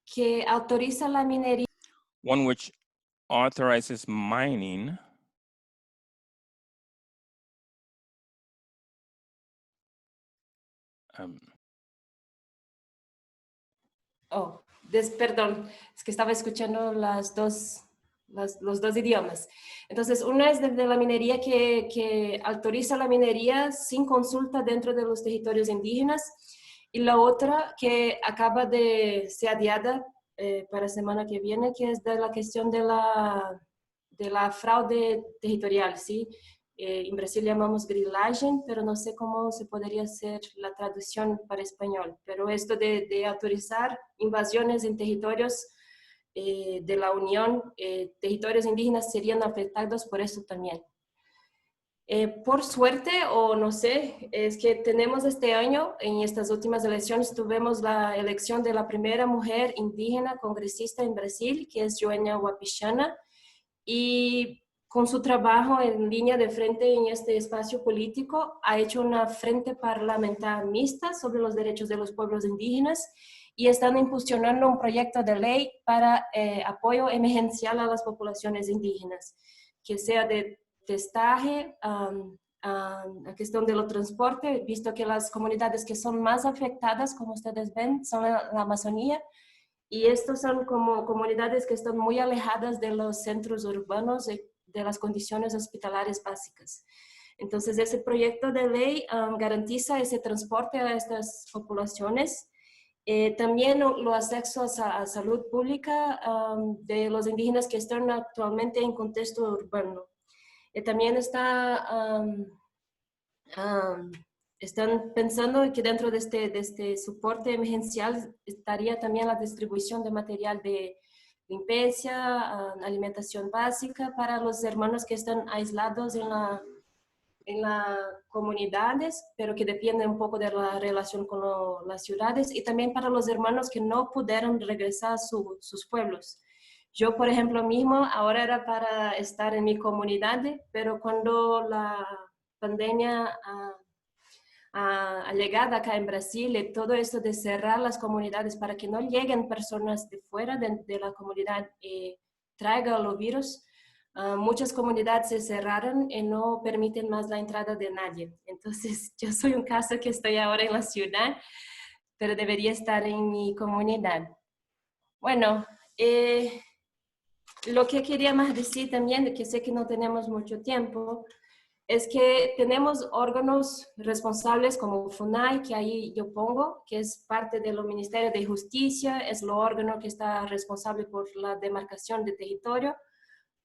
Que autoriza la minería. One which authorizes mining. Perdón, es que estaba escuchando los dos idiomas. Entonces, una es de la minería que autoriza la minería sin consulta dentro de los territorios indígenas, y la otra que acaba de ser adiada para la semana que viene, que es de la cuestión de la fraude territorial, ¿sí? En Brasil llamamos grilagem, pero no sé cómo se podría hacer la traducción para español. Pero esto de autorizar invasiones en territorios de la Unión, territorios indígenas serían afectados por eso también. Por suerte, o no sé, es que tenemos este año, en estas últimas elecciones, tuvimos la elección de la primera mujer indígena congresista en Brasil, que es Joênia Wapichana, y con su trabajo en línea de frente en este espacio político, ha hecho una frente parlamentar mixta sobre los derechos de los pueblos indígenas y están impulsionando un proyecto de ley para apoyo emergencial a las poblaciones indígenas, que sea de testaje, la cuestión de los transporte, visto que las comunidades que son más afectadas, como ustedes ven, son la Amazonía, y estos son como comunidades que están muy alejadas de los centros urbanos, de las condiciones hospitalarias básicas. Entonces, ese proyecto de ley garantiza ese transporte a estas poblaciones. También los accesos a salud pública de los indígenas que están actualmente en contexto urbano. También están pensando que dentro de este soporte emergencial estaría también la distribución de material de limpieza, alimentación básica para los hermanos que están aislados en las comunidades, pero que dependen un poco de la relación con las ciudades, y también para los hermanos que no pudieron regresar a sus pueblos. Yo, por ejemplo, mismo, ahora era para estar en mi comunidad, pero cuando la pandemia ha llegado acá en Brasil, y todo esto de cerrar las comunidades para que no lleguen personas de fuera de la comunidad y traigan los virus, muchas comunidades se cerraron y no permiten más la entrada de nadie. Entonces, yo soy un caso que estoy ahora en la ciudad, pero debería estar en mi comunidad. Bueno, lo que quería más decir también, que sé que no tenemos mucho tiempo, es que tenemos órganos responsables como FUNAI, que ahí yo pongo, que es parte del Ministerio de Justicia, es el órgano que está responsable por la demarcación de territorio,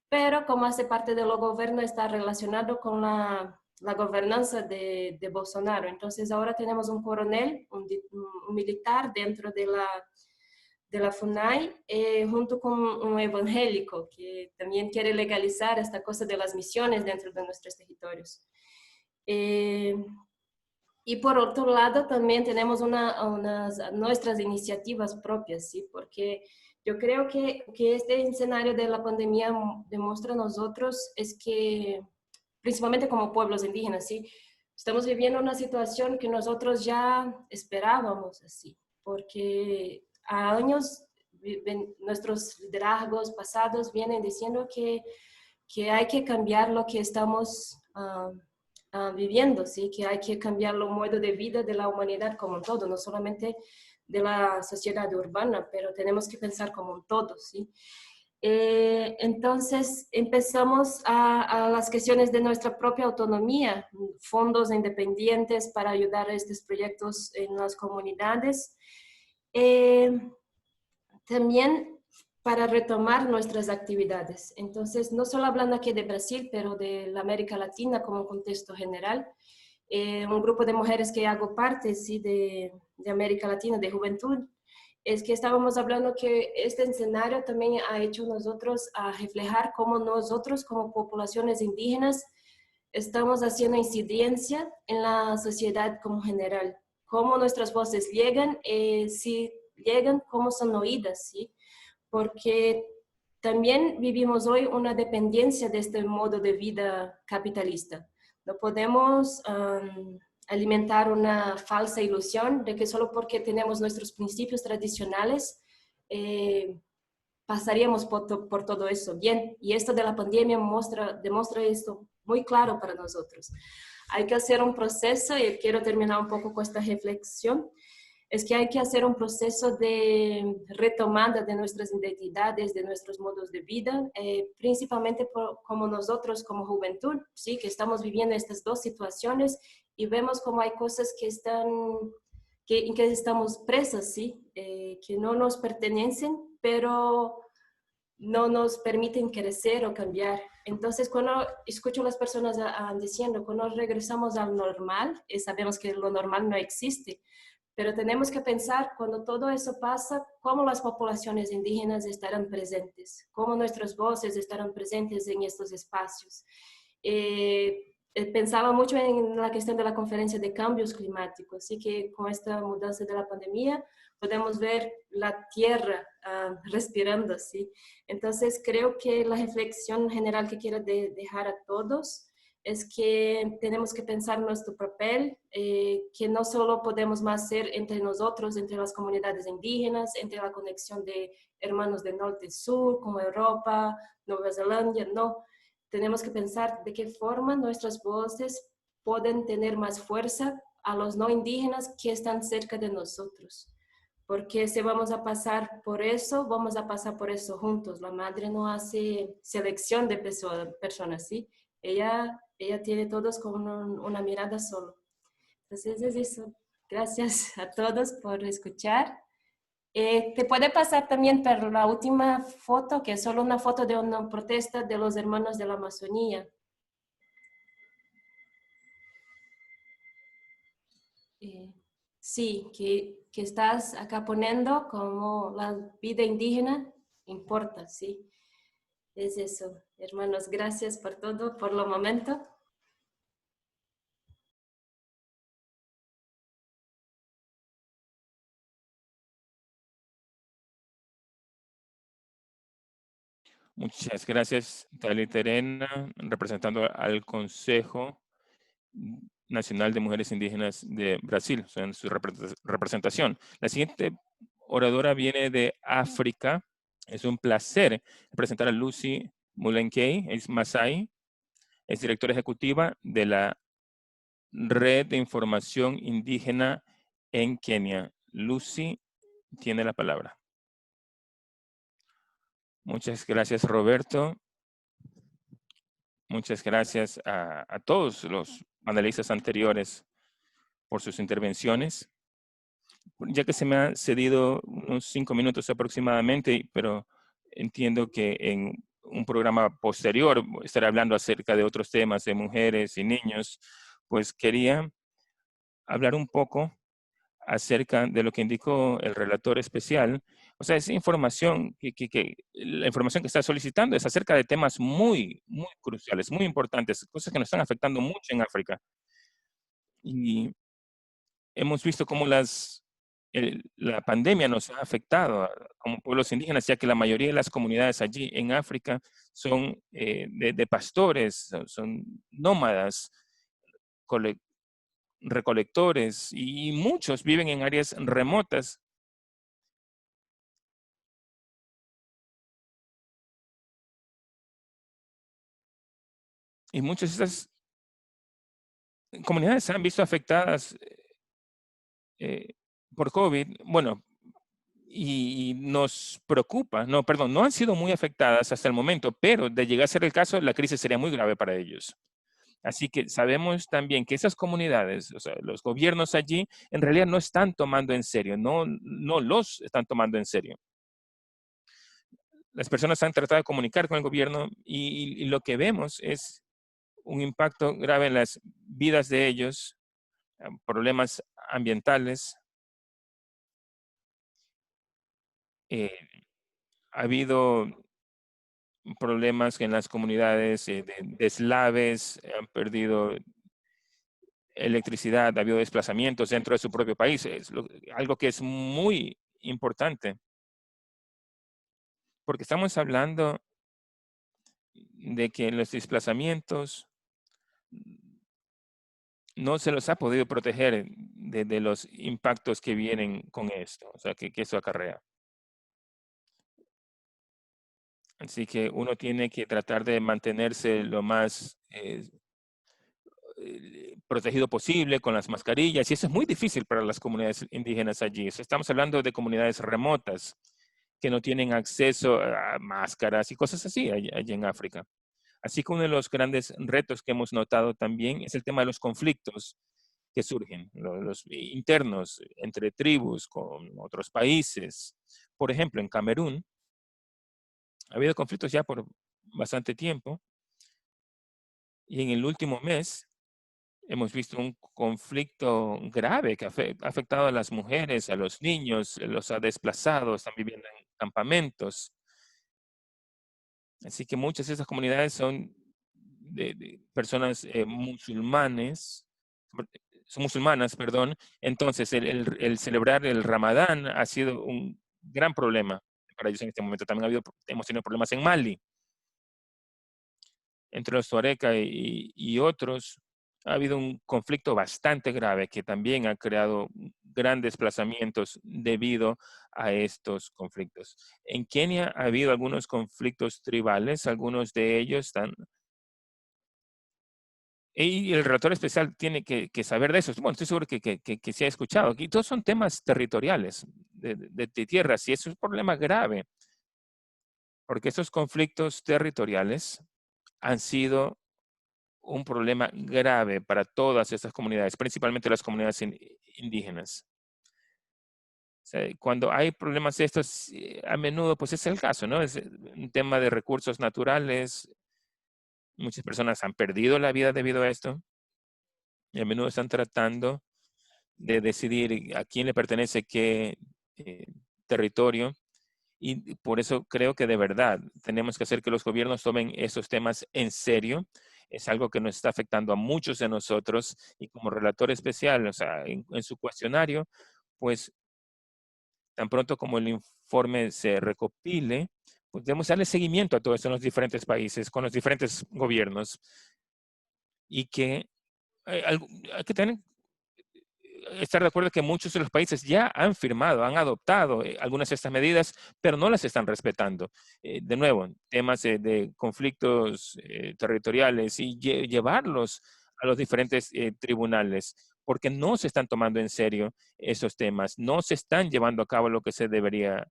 pero como hace parte del gobierno está relacionado con la gobernanza de Bolsonaro. Entonces ahora tenemos un coronel, un militar dentro de la FUNAI, junto con un evangélico que también quiere legalizar esta cosa de las misiones dentro de nuestros territorios. Y por otro lado también tenemos nuestras iniciativas propias, ¿sí? Porque yo creo que este escenario de la pandemia demuestra a nosotros es que, principalmente como pueblos indígenas, ¿sí? Estamos viviendo una situación que nosotros ya esperábamos así, porque a años nuestros liderazgos pasados vienen diciendo que hay que cambiar lo que estamos viviendo, ¿sí? Que hay que cambiar el modo de vida de la humanidad como un todo, no solamente de la sociedad urbana, pero tenemos que pensar como un todo, ¿sí? Entonces empezamos a las cuestiones de nuestra propia autonomía, fondos independientes para ayudar a estos proyectos en las comunidades. También para retomar nuestras actividades. Entonces, no solo hablando aquí de Brasil, pero de la América Latina como contexto general, un grupo de mujeres que hago parte, sí, de América Latina, de juventud, es que estábamos hablando que este escenario también ha hecho nosotros a reflejar cómo nosotros como poblaciones indígenas estamos haciendo incidencia en la sociedad como general, cómo nuestras voces llegan, si llegan, cómo son oídas, ¿sí? Porque también vivimos hoy una dependencia de este modo de vida capitalista. No podemos alimentar una falsa ilusión de que solo porque tenemos nuestros principios tradicionales pasaríamos por todo eso bien. Y esto de la pandemia demuestra esto muy claro para nosotros. Hay que hacer un proceso, y quiero terminar un poco con esta reflexión, es que hay que hacer un proceso de retomada de nuestras identidades, de nuestros modos de vida, principalmente como nosotros como juventud, ¿sí? Que estamos viviendo estas dos situaciones y vemos como hay cosas en que estamos presas, ¿sí? Que no nos pertenecen, pero no nos permiten crecer o cambiar. Entonces, cuando escucho a las personas diciendo, cuando regresamos al normal, sabemos que lo normal no existe, pero tenemos que pensar, cuando todo eso pasa, cómo las poblaciones indígenas estarán presentes, cómo nuestras voces estarán presentes en estos espacios. pensaba mucho en la cuestión de la conferencia de cambios climáticos, así que con esta mudanza de la pandemia podemos ver la Tierra respirando así. Entonces creo que la reflexión general que quiero dejar a todos es que tenemos que pensar nuestro papel, que no solo podemos más ser entre nosotros, entre las comunidades indígenas, entre la conexión de hermanos del norte y sur, como Europa, Nueva Zelanda, no. Tenemos que pensar de qué forma nuestras voces pueden tener más fuerza a los no indígenas que están cerca de nosotros. Porque si vamos a pasar por eso, vamos a pasar por eso juntos. La madre no hace selección de personas, ¿sí? Ella tiene todos con una mirada solo. Entonces es eso. Gracias a todos por escuchar. Te puede pasar también por la última foto, que es solo una foto de una protesta de los hermanos de la Amazonía. Sí, que estás acá poniendo como la vida indígena importa, sí. Es eso. Hermanos, gracias por todo, por lo momento. Muchas gracias, Tali Terena, representando al Consejo Nacional de Mujeres Indígenas de Brasil, en su representación. La siguiente oradora viene de África. Es un placer presentar a Lucy Mulenkei, es Masai, es directora ejecutiva de la Red de Información Indígena en Kenia. Lucy tiene la palabra. Muchas gracias, Roberto. Muchas gracias a todos los panelistas anteriores por sus intervenciones. Ya que se me ha cedido unos 5 minutos aproximadamente, pero entiendo que en un programa posterior estaré hablando acerca de otros temas de mujeres y niños, pues quería hablar un poco acerca de lo que indicó el relator especial. O sea, esa información la información que está solicitando es acerca de temas muy, muy cruciales, muy importantes, cosas que nos están afectando mucho en África. Y hemos visto cómo la pandemia nos ha afectado como pueblos indígenas, ya que la mayoría de las comunidades allí en África son de pastores, son nómadas, recolectores, y muchos viven en áreas remotas. Y muchas de estas comunidades se han visto afectadas por COVID. Bueno, y nos preocupa, no han sido muy afectadas hasta el momento, pero de llegar a ser el caso, la crisis sería muy grave para ellos. Así que sabemos también que esas comunidades, o sea, los gobiernos allí, en realidad no están tomando en serio, no los están tomando en serio. Las personas han tratado de comunicar con el gobierno y lo que vemos es un impacto grave en las vidas de ellos, problemas ambientales. Ha habido problemas en las comunidades de deslaves, han perdido electricidad, ha habido desplazamientos dentro de su propio país. Es algo que es muy importante, porque estamos hablando de que los desplazamientos no se los ha podido proteger de los impactos que vienen con esto, o sea, que eso acarrea. Así que uno tiene que tratar de mantenerse lo más protegido posible con las mascarillas, y eso es muy difícil para las comunidades indígenas allí. Estamos hablando de comunidades remotas que no tienen acceso a máscaras y cosas así allí en África. Así que uno de los grandes retos que hemos notado también es el tema de los conflictos que surgen, los internos entre tribus con otros países. Por ejemplo, en Camerún ha habido conflictos ya por bastante tiempo, y en el último mes hemos visto un conflicto grave que ha afectado a las mujeres, a los niños, los ha desplazado, están viviendo en campamentos. Así que muchas de esas comunidades son de personas son musulmanas, perdón. Entonces, el celebrar el Ramadán ha sido un gran problema para ellos en este momento. También hemos tenido problemas en Mali, entre los Tuareg y otros. Ha habido un conflicto bastante grave que también ha creado grandes desplazamientos debido a estos conflictos. En Kenia ha habido algunos conflictos tribales, algunos de ellos están... Y el relator especial tiene que saber de eso. Bueno, estoy seguro que se ha escuchado. Aquí todos son temas territoriales de tierras y eso es un problema grave. Porque estos conflictos territoriales han sido un problema grave para todas estas comunidades, principalmente las comunidades indígenas. O sea, cuando hay problemas de estos, a menudo pues es el caso, ¿no? Es un tema de recursos naturales. Muchas personas han perdido la vida debido a esto. Y a menudo están tratando de decidir a quién le pertenece qué territorio. Y por eso creo que de verdad tenemos que hacer que los gobiernos tomen esos temas en serio. Es algo que nos está afectando a muchos de nosotros. Y como relator especial, o sea, en su cuestionario, pues tan pronto como el informe se recopile, pues debemos darle seguimiento a todo esto en los diferentes países, con los diferentes gobiernos. Y que hay que estar de acuerdo que muchos de los países ya han firmado, han adoptado algunas de estas medidas, pero no las están respetando. De nuevo, temas de conflictos territoriales y llevarlos a los diferentes tribunales, porque no se están tomando en serio esos temas, no se están llevando a cabo lo que se debería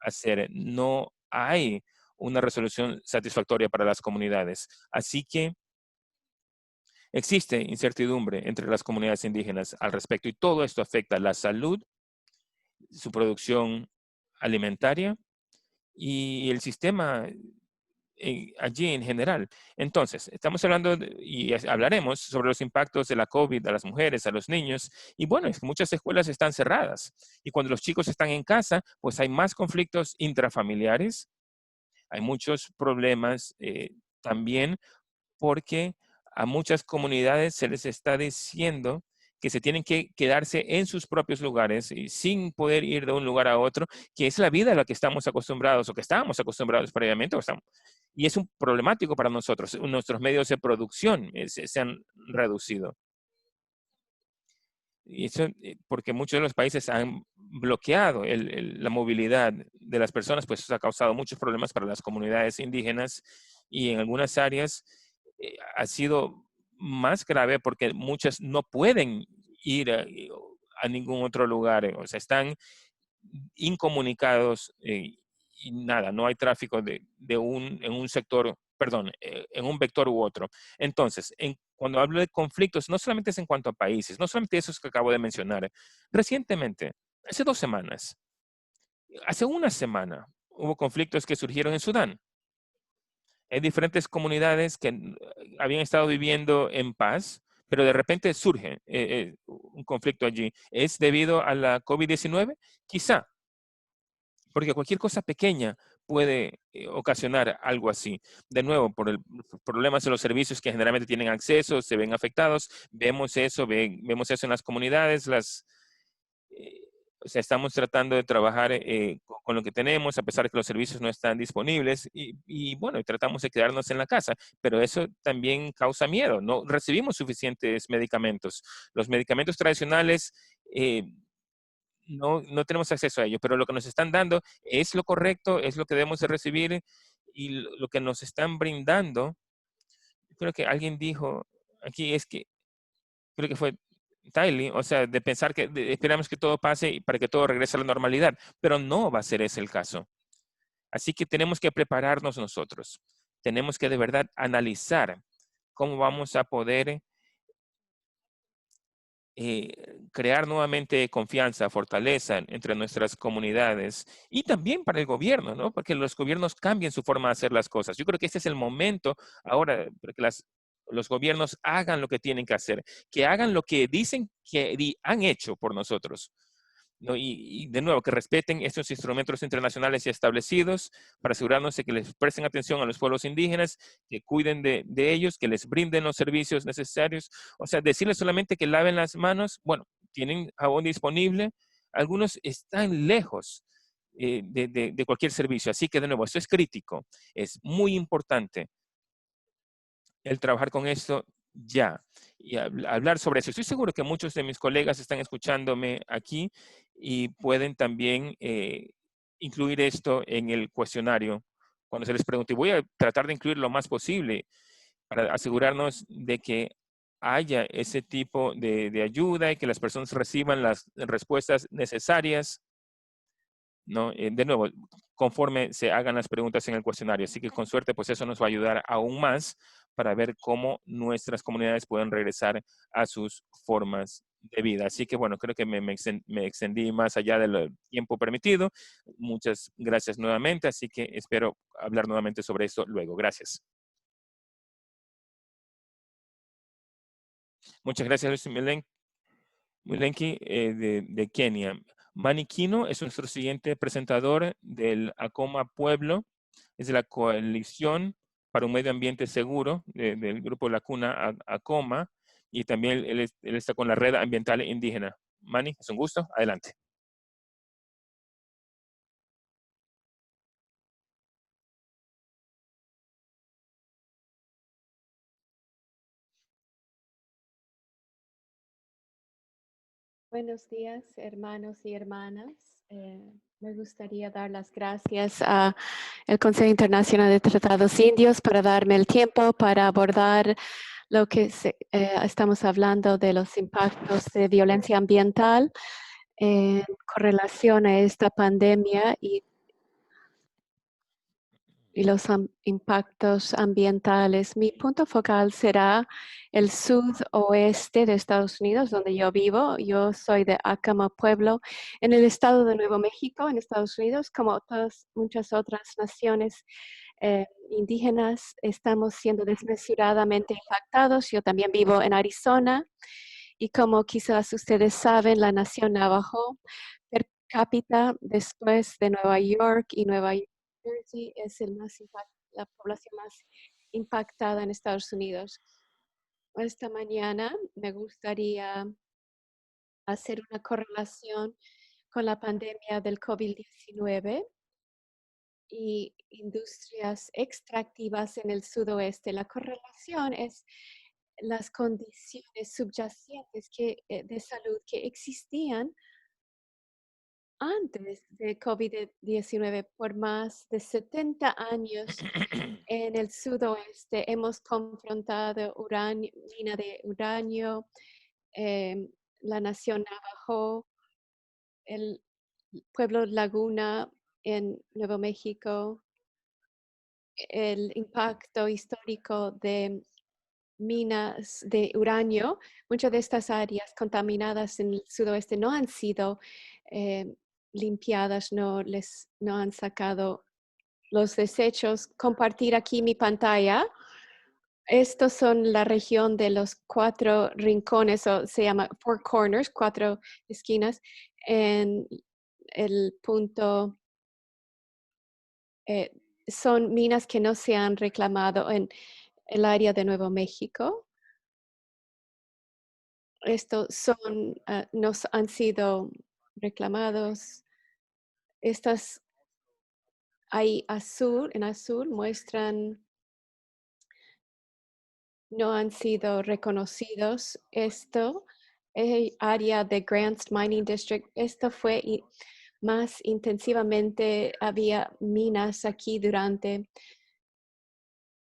hacer, no hay una resolución satisfactoria para las comunidades. Así que existe incertidumbre entre las comunidades indígenas al respecto y todo esto afecta la salud, su producción alimentaria y el sistema allí en general. Entonces, estamos hablando y hablaremos sobre los impactos de la COVID a las mujeres, a los niños. Y bueno, es que muchas escuelas están cerradas. Y cuando los chicos están en casa, pues hay más conflictos intrafamiliares. Hay muchos problemas también porque a muchas comunidades se les está diciendo que se tienen que quedarse en sus propios lugares y sin poder ir de un lugar a otro, que es la vida a la que estamos acostumbrados o que estábamos acostumbrados previamente. Y es un problemático para nosotros. Nuestros medios de producción se han reducido. Y eso porque muchos de los países han bloqueado la movilidad de las personas, pues eso ha causado muchos problemas para las comunidades indígenas y en algunas áreas ha sido más grave porque muchas no pueden ir a ningún otro lugar, o sea, están incomunicados y nada, no hay tráfico en un sector, perdón, en un vector u otro. Entonces, cuando hablo de conflictos, no solamente es en cuanto a países, no solamente esos que acabo de mencionar. Recientemente, hace 2 semanas, hace una semana, hubo conflictos que surgieron en Sudán. Hay diferentes comunidades que habían estado viviendo en paz, pero de repente surge un conflicto allí. ¿Es debido a la COVID-19? Quizá, porque cualquier cosa pequeña puede ocasionar algo así. De nuevo, por problemas de los servicios que generalmente tienen acceso, se ven afectados. Vemos eso en las comunidades, o sea, estamos tratando de trabajar con lo que tenemos, a pesar de que los servicios no están disponibles y bueno, tratamos de quedarnos en la casa, pero eso también causa miedo. No recibimos suficientes medicamentos. Los medicamentos tradicionales no tenemos acceso a ellos, pero lo que nos están dando es lo correcto, es lo que debemos de recibir y lo que nos están brindando. Creo que alguien dijo aquí creo que fue Tylee, o sea, de pensar que esperamos que todo pase y para que todo regrese a la normalidad, pero no va a ser ese el caso. Así que tenemos que prepararnos nosotros. Tenemos que de verdad analizar cómo vamos a poder crear nuevamente confianza, fortaleza entre nuestras comunidades y también para el gobierno, ¿no? Porque los gobiernos cambian su forma de hacer las cosas. Yo creo que este es el momento ahora para que los gobiernos hagan lo que tienen que hacer, que hagan lo que dicen que han hecho por nosotros. ¿no? Y de nuevo, que respeten estos instrumentos internacionales ya establecidos para asegurarnos de que les presten atención a los pueblos indígenas, que cuiden de ellos, que les brinden los servicios necesarios. O sea, decirles solamente que laven las manos, bueno, tienen jabón disponible, algunos están lejos de cualquier servicio. Así que de nuevo, esto es crítico, es muy importante el trabajar con esto ya y hablar sobre eso. Estoy seguro que muchos de mis colegas están escuchándome aquí y pueden también incluir esto en el cuestionario cuando se les pregunte. Voy a tratar de incluir lo más posible para asegurarnos de que haya ese tipo de ayuda y que las personas reciban las respuestas necesarias, ¿no? De nuevo, conforme se hagan las preguntas en el cuestionario. Así que con suerte, pues eso nos va a ayudar aún más para ver cómo nuestras comunidades pueden regresar a sus formas de vida. Así que bueno, creo que me extendí más allá del tiempo permitido. Muchas gracias nuevamente, así que espero hablar nuevamente sobre esto luego. Gracias. Muchas gracias, Luis Milenki, de Kenia. Manny Kino es nuestro siguiente presentador del ACOMA Pueblo, es de la Coalición para un Medio Ambiente Seguro, del grupo La Cuna ACOMA, y también él está con la Red Ambiental Indígena. Manny, es un gusto, adelante. Buenos días, hermanos y hermanas. Me gustaría dar las gracias al Consejo Internacional de Tratados Indios para darme el tiempo para abordar lo que estamos hablando de los impactos de violencia ambiental en correlación a esta pandemia y los impactos ambientales. Mi punto focal será el sudoeste de Estados Unidos, donde yo vivo. Yo soy de Acoma Pueblo, en el estado de Nuevo México, en Estados Unidos, como muchas otras naciones indígenas, estamos siendo desmesuradamente impactados. Yo también vivo en Arizona y como quizás ustedes saben, la nación Navajo per cápita después de Nueva York y Nueva Jersey es la población más impactada en Estados Unidos. Esta mañana me gustaría hacer una correlación con la pandemia del COVID-19 y industrias extractivas en el sudoeste. La correlación es las condiciones subyacentes de salud que existían antes de COVID-19 por más de 70 años. En el sudoeste hemos confrontado mina de uranio, la nación Navajo, el pueblo Laguna en Nuevo México, el impacto histórico de minas de uranio. Muchas de estas áreas contaminadas en el sudoeste no han sido limpiadas, no han sacado los desechos. Compartir aquí mi pantalla. Estos son la región de los 4 rincones, o se llama Four Corners, 4 esquinas, en el punto. Son minas que no se han reclamado en el área de Nuevo México. Estos nos han sido reclamados. Estas ahí en azul muestran no han sido reconocidos. Esto es área de Grants Mining District. Esto fue más intensivamente, había minas aquí durante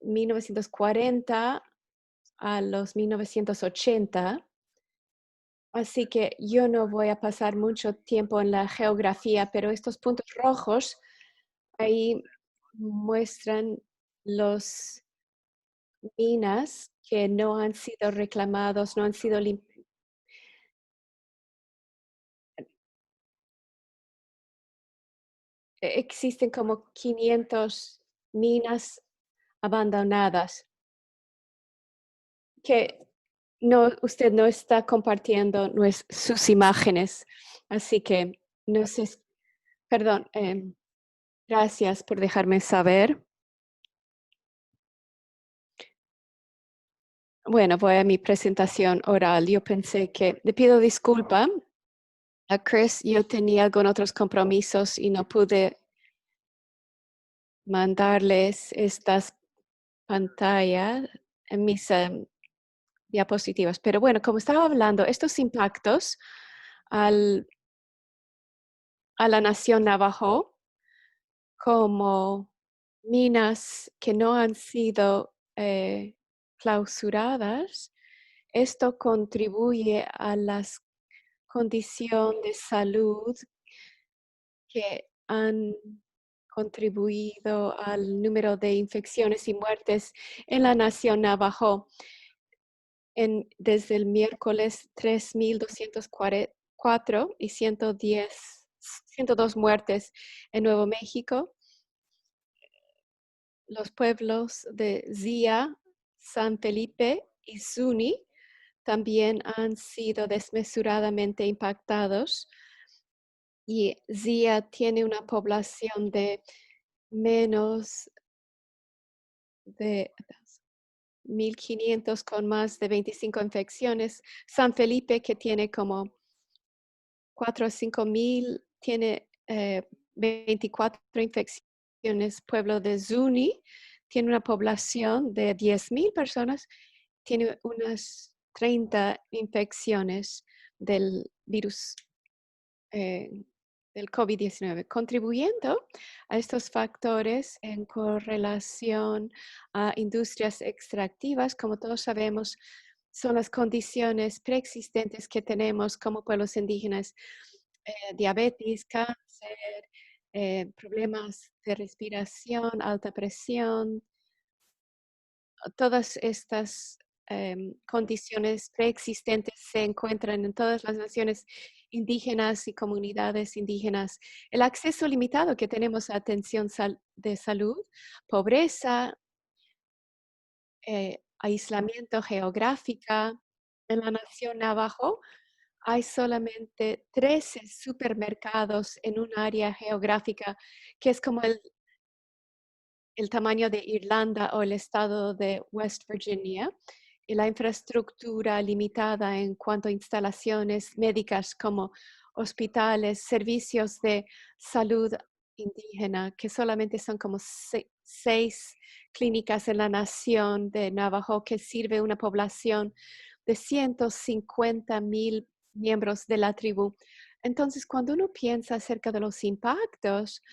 1940 a los 1980. Así que yo no voy a pasar mucho tiempo en la geografía, pero estos puntos rojos ahí muestran los minas que no han sido reclamados, no han sido limpiados. Existen como 500 minas abandonadas que usted no está compartiendo sus imágenes. Así que No sé, perdón, gracias por dejarme saber. Bueno, voy a mi presentación oral. Yo pensé que, le pido disculpa a Chris, yo tenía algunos otros compromisos y no pude mandarles estas pantallas en mis diapositivas. Pero bueno, como estaba hablando, estos impactos al, a la nación Navajo, como minas que no han sido clausuradas, esto contribuye a la condición de salud que han contribuido al número de infecciones y muertes en la nación Navajo. Desde el miércoles 3.204 y 102 muertes en Nuevo México. Los pueblos de Zia, San Felipe y Zuni también han sido desmesuradamente impactados. Y Zia tiene una población de menos de 1.500 con más de 25 infecciones. San Felipe, que tiene como 4 o 5 mil, tiene 24 infecciones. Pueblo de Zuni tiene una población de 10,000 personas, tiene unas 30 infecciones del virus del COVID-19, contribuyendo a estos factores en correlación a industrias extractivas. Como todos sabemos, son las condiciones preexistentes que tenemos como pueblos indígenas: diabetes, cáncer, problemas de respiración, alta presión. Todas estas condiciones preexistentes se encuentran en todas las naciones indígenas y comunidades indígenas. El acceso limitado que tenemos a atención de salud, pobreza, aislamiento geográfico. En la nación Navajo hay solamente 13 supermercados en un área geográfica que es como el tamaño de Irlanda o el estado de West Virginia, y la infraestructura limitada en cuanto a instalaciones médicas como hospitales, servicios de salud indígena, que solamente son como 6 clínicas en la nación de Navajo, que sirve una población de 150,000 miembros de la tribu. Entonces, cuando uno piensa acerca de los impactos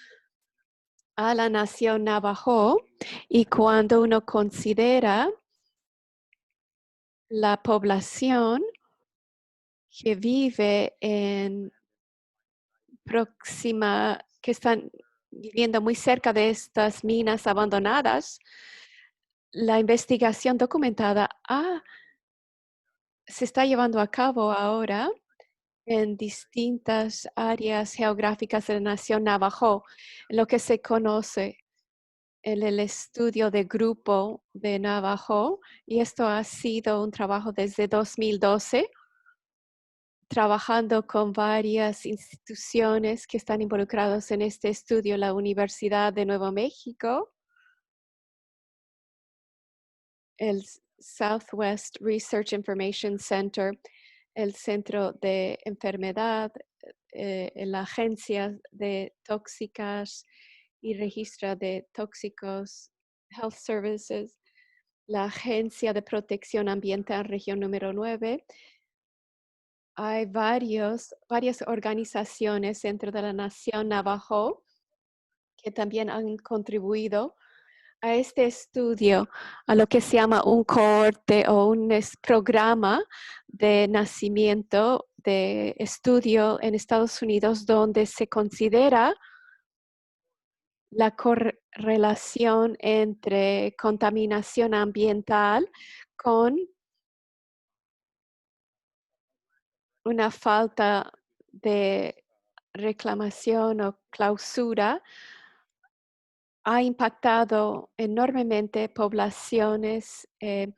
a la nación Navajo, y cuando uno considera la población que vive que están viviendo muy cerca de estas minas abandonadas, la investigación documentada se está llevando a cabo ahora en distintas áreas geográficas de la nación Navajo, lo que se conoce el estudio de grupo de Navajo, y esto ha sido un trabajo desde 2012, trabajando con varias instituciones que están involucradas en este estudio: la Universidad de Nuevo México, el Southwest Research Information Center, el Centro de Enfermedad, la Agencia de Tóxicas y Registro de Tóxicos, Health Services, la Agencia de Protección Ambiental Región número 9. Hay varias organizaciones dentro de la nación Navajo que también han contribuido a este estudio, a lo que se llama un cohorte o un programa de nacimiento de estudio en Estados Unidos, donde se considera la correlación entre contaminación ambiental con una falta de reclamación o clausura. Ha impactado enormemente poblaciones en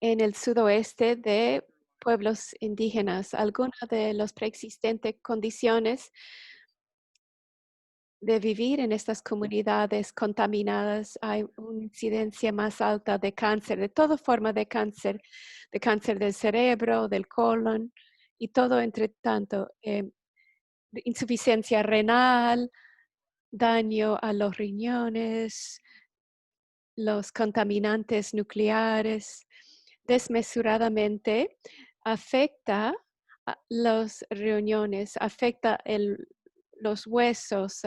el sudoeste de pueblos indígenas. Algunas de las preexistentes condiciones de vivir en estas comunidades contaminadas, hay una incidencia más alta de cáncer, de toda forma de cáncer del cerebro, del colon y todo entre tanto, insuficiencia renal, daño a los riñones, los contaminantes nucleares, desmesuradamente afecta a los riñones, afecta los huesos,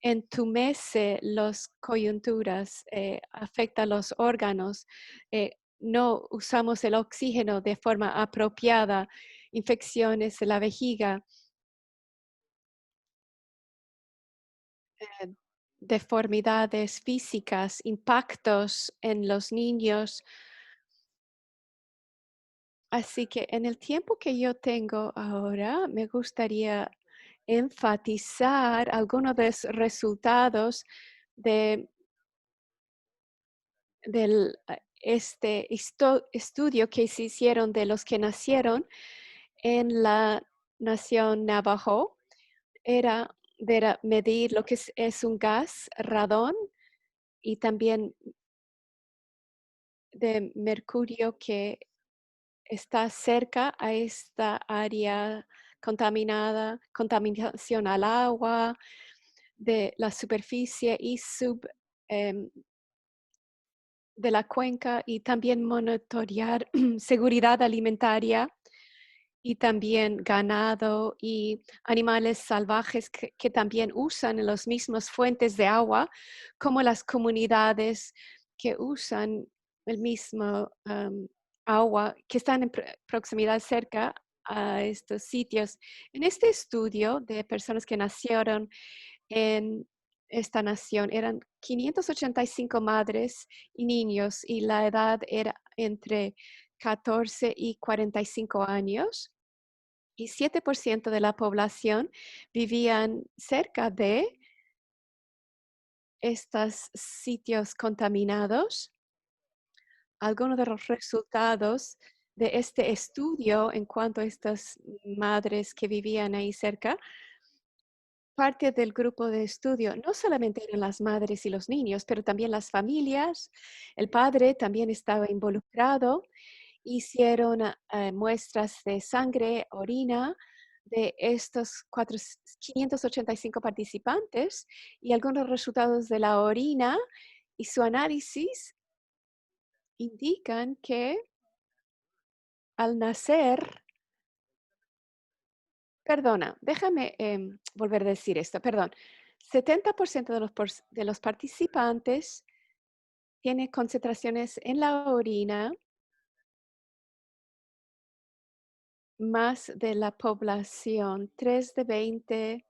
entumece las coyunturas, afecta los órganos, no usamos el oxígeno de forma apropiada, infecciones de la vejiga, deformidades físicas, impactos en los niños. Así que en el tiempo que yo tengo ahora, me gustaría enfatizar algunos de los resultados de, del estudio que se hicieron de los que nacieron en la nación Navajo. Era de medir lo que es un gas, radón, y también de mercurio que está cerca a esta área contaminada, contaminación al agua, de la superficie y em, de la cuenca, y también monitorear seguridad alimentaria y también ganado y animales salvajes que también usan las mismas fuentes de agua, como las comunidades que usan el mismo agua, que están en proximidad cerca a estos sitios. En este estudio de personas que nacieron en esta nación eran 585 madres y niños, y la edad era entre 14 y 45 años, y 7% de la población vivían cerca de estos sitios contaminados. Algunos de los resultados de este estudio en cuanto a estas madres que vivían ahí cerca, parte del grupo de estudio no solamente eran las madres y los niños, pero también las familias. El padre también estaba involucrado. Hicieron muestras de sangre, orina de estos 585 participantes, y algunos resultados de la orina y su análisis indican que al nacer, perdona, déjame volver a decir esto, perdón, 70% de los participantes tiene concentraciones en la orina más de la población. 3 de 20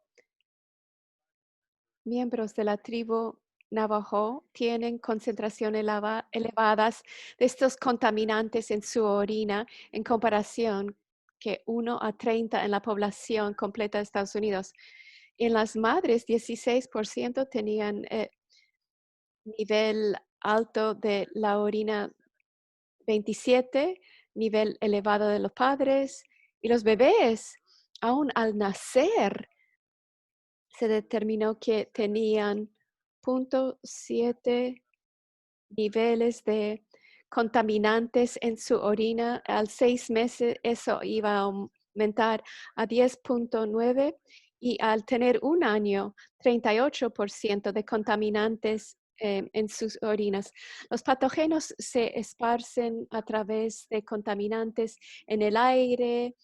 miembros de la tribu Navajo tienen concentraciones elevadas de estos contaminantes en su orina, en comparación que 1 a 30 en la población completa de Estados Unidos. En las madres, 16% tenían nivel alto de la orina, 27, nivel elevado de los padres, y los bebés, aún al nacer, se determinó que tenían 0.7 niveles de contaminantes en su orina. Al 6 meses eso iba a aumentar a 10.9, y al tener un año, 38% de contaminantes en sus orinas. Los patógenos se esparcen a través de contaminantes en el aire,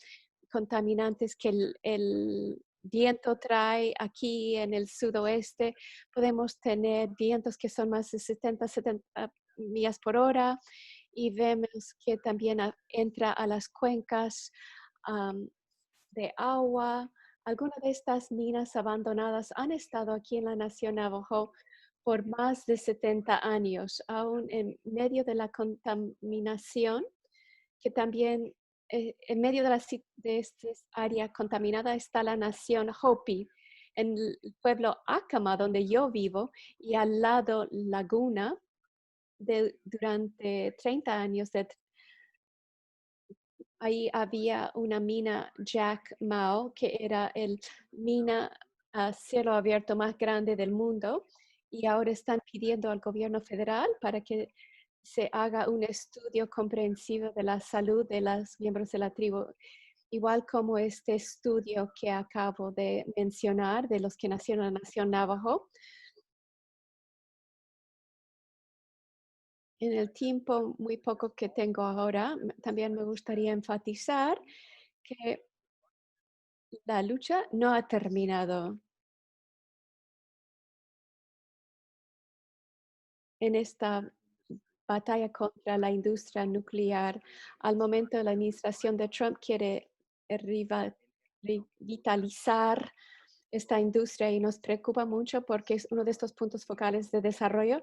contaminantes que el viento trae. Aquí en el sudoeste podemos tener vientos que son más de 70 millas por hora, y vemos que también entra a las cuencas de agua. Algunas de estas minas abandonadas han estado aquí en la nación Navajo por más de 70 años, aún en medio de la contaminación, que también en medio de esta área contaminada está la nación Hopi, en el pueblo Acama, donde yo vivo, y al lado Laguna. Durante 30 años ahí había una mina Jack Mao, que era el mina a cielo abierto más grande del mundo, y ahora están pidiendo al gobierno federal para que se haga un estudio comprensivo de la salud de los miembros de la tribu, igual como este estudio que acabo de mencionar de los que nacieron en la nación Navajo. En el tiempo muy poco que tengo ahora, también me gustaría enfatizar que la lucha no ha terminado. En esta batalla contra la industria nuclear, al momento la administración de Trump quiere revitalizar esta industria y nos preocupa mucho porque es uno de estos puntos focales de desarrollo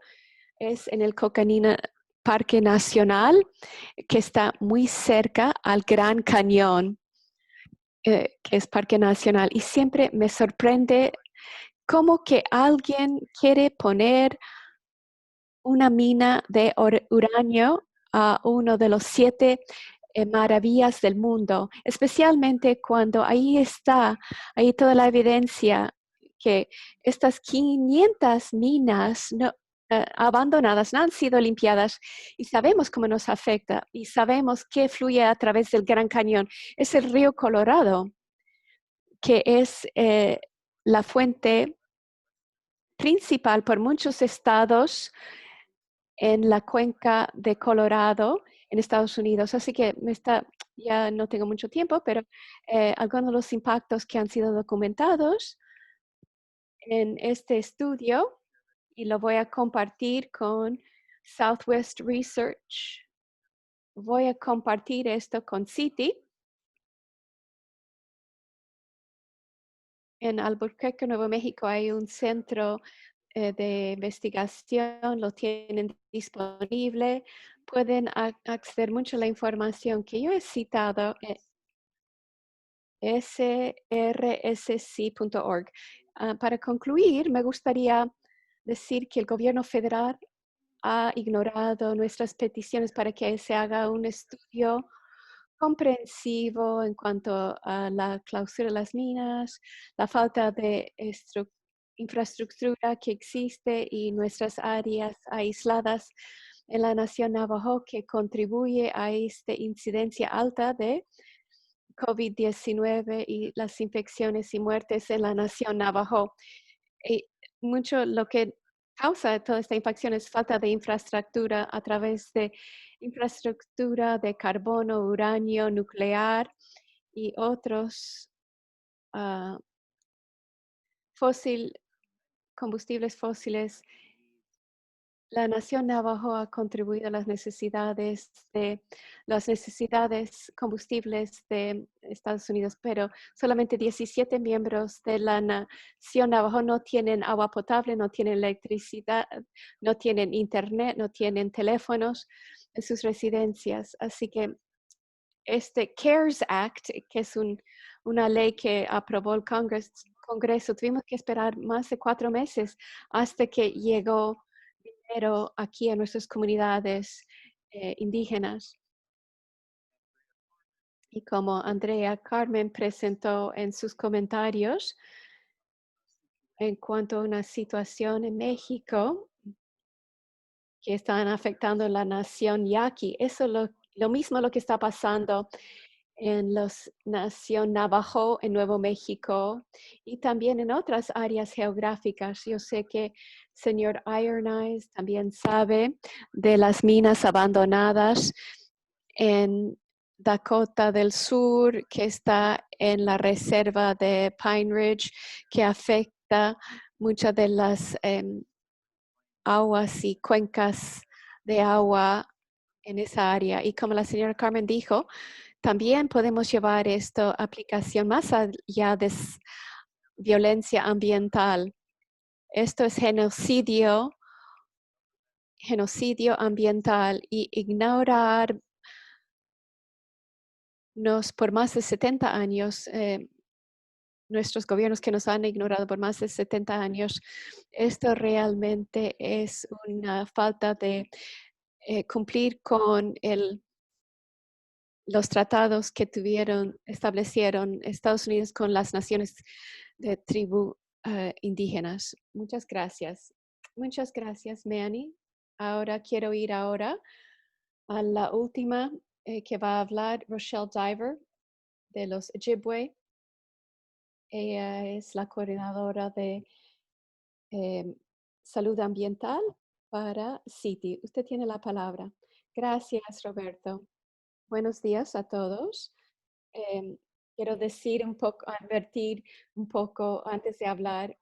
es en el Coconino Parque Nacional, que está muy cerca al Gran Cañón, que es Parque Nacional. Y siempre me sorprende cómo que alguien quiere poner una mina de uranio a uno de los 7 maravillas del mundo, especialmente cuando ahí toda la evidencia que estas 500 minas abandonadas no han sido limpiadas y sabemos cómo nos afecta y sabemos que fluye a través del Gran Cañón. Es el río Colorado, que es la fuente principal por muchos estados en la cuenca de Colorado en Estados Unidos. Así que ya no tengo mucho tiempo, pero algunos de los impactos que han sido documentados en este estudio, y lo voy a compartir con Southwest Research. Voy a compartir esto con Citi. En Albuquerque, Nuevo México, hay un centro de investigación, lo tienen disponible. Pueden acceder mucho a la información que yo he citado en srsc.org. Para concluir, me gustaría decir que el gobierno federal ha ignorado nuestras peticiones para que se haga un estudio comprensivo en cuanto a la clausura de las minas, la falta de infraestructura que existe y nuestras áreas aisladas en la nación Navajo que contribuye a esta incidencia alta de COVID-19 y las infecciones y muertes en la nación Navajo. Y mucho lo que causa toda esta infección es falta de infraestructura a través de infraestructura de carbono, uranio, nuclear y otros combustibles fósiles. La nación Navajo ha contribuido a las necesidades combustibles de Estados Unidos, pero solamente 17 miembros de la nación Navajo no tienen agua potable, no tienen electricidad, no tienen internet, no tienen teléfonos en sus residencias. Así que este CARES Act, que es una ley que aprobó el Congreso, tuvimos que esperar más de 4 meses hasta que llegó dinero aquí a nuestras comunidades indígenas. Y como Andrea Carmen presentó en sus comentarios, en cuanto a una situación en México que están afectando la nación yaqui, eso es lo mismo lo que está pasando en la nación Navajo en Nuevo México y también en otras áreas geográficas. Yo sé que señor Iron Eyes también sabe de las minas abandonadas en Dakota del Sur, que está en la reserva de Pine Ridge, que afecta muchas de las aguas y cuencas de agua en esa área. Y como la señora Carmen dijo, también podemos llevar esta aplicación más allá de violencia ambiental. Esto es genocidio ambiental y ignorarnos por más de 70 años, nuestros gobiernos que nos han ignorado por más de 70 años, esto realmente es una falta de cumplir con los tratados que establecieron Estados Unidos con las naciones de tribu indígenas. Muchas gracias. Muchas gracias, Manny. Ahora quiero ir a la última que va a hablar, Rochelle Diver, de los Ojibwe. Ella es la coordinadora de salud ambiental para Citi. Usted tiene la palabra. Gracias, Roberto. Buenos días a todos. Quiero advertir un poco antes de hablar.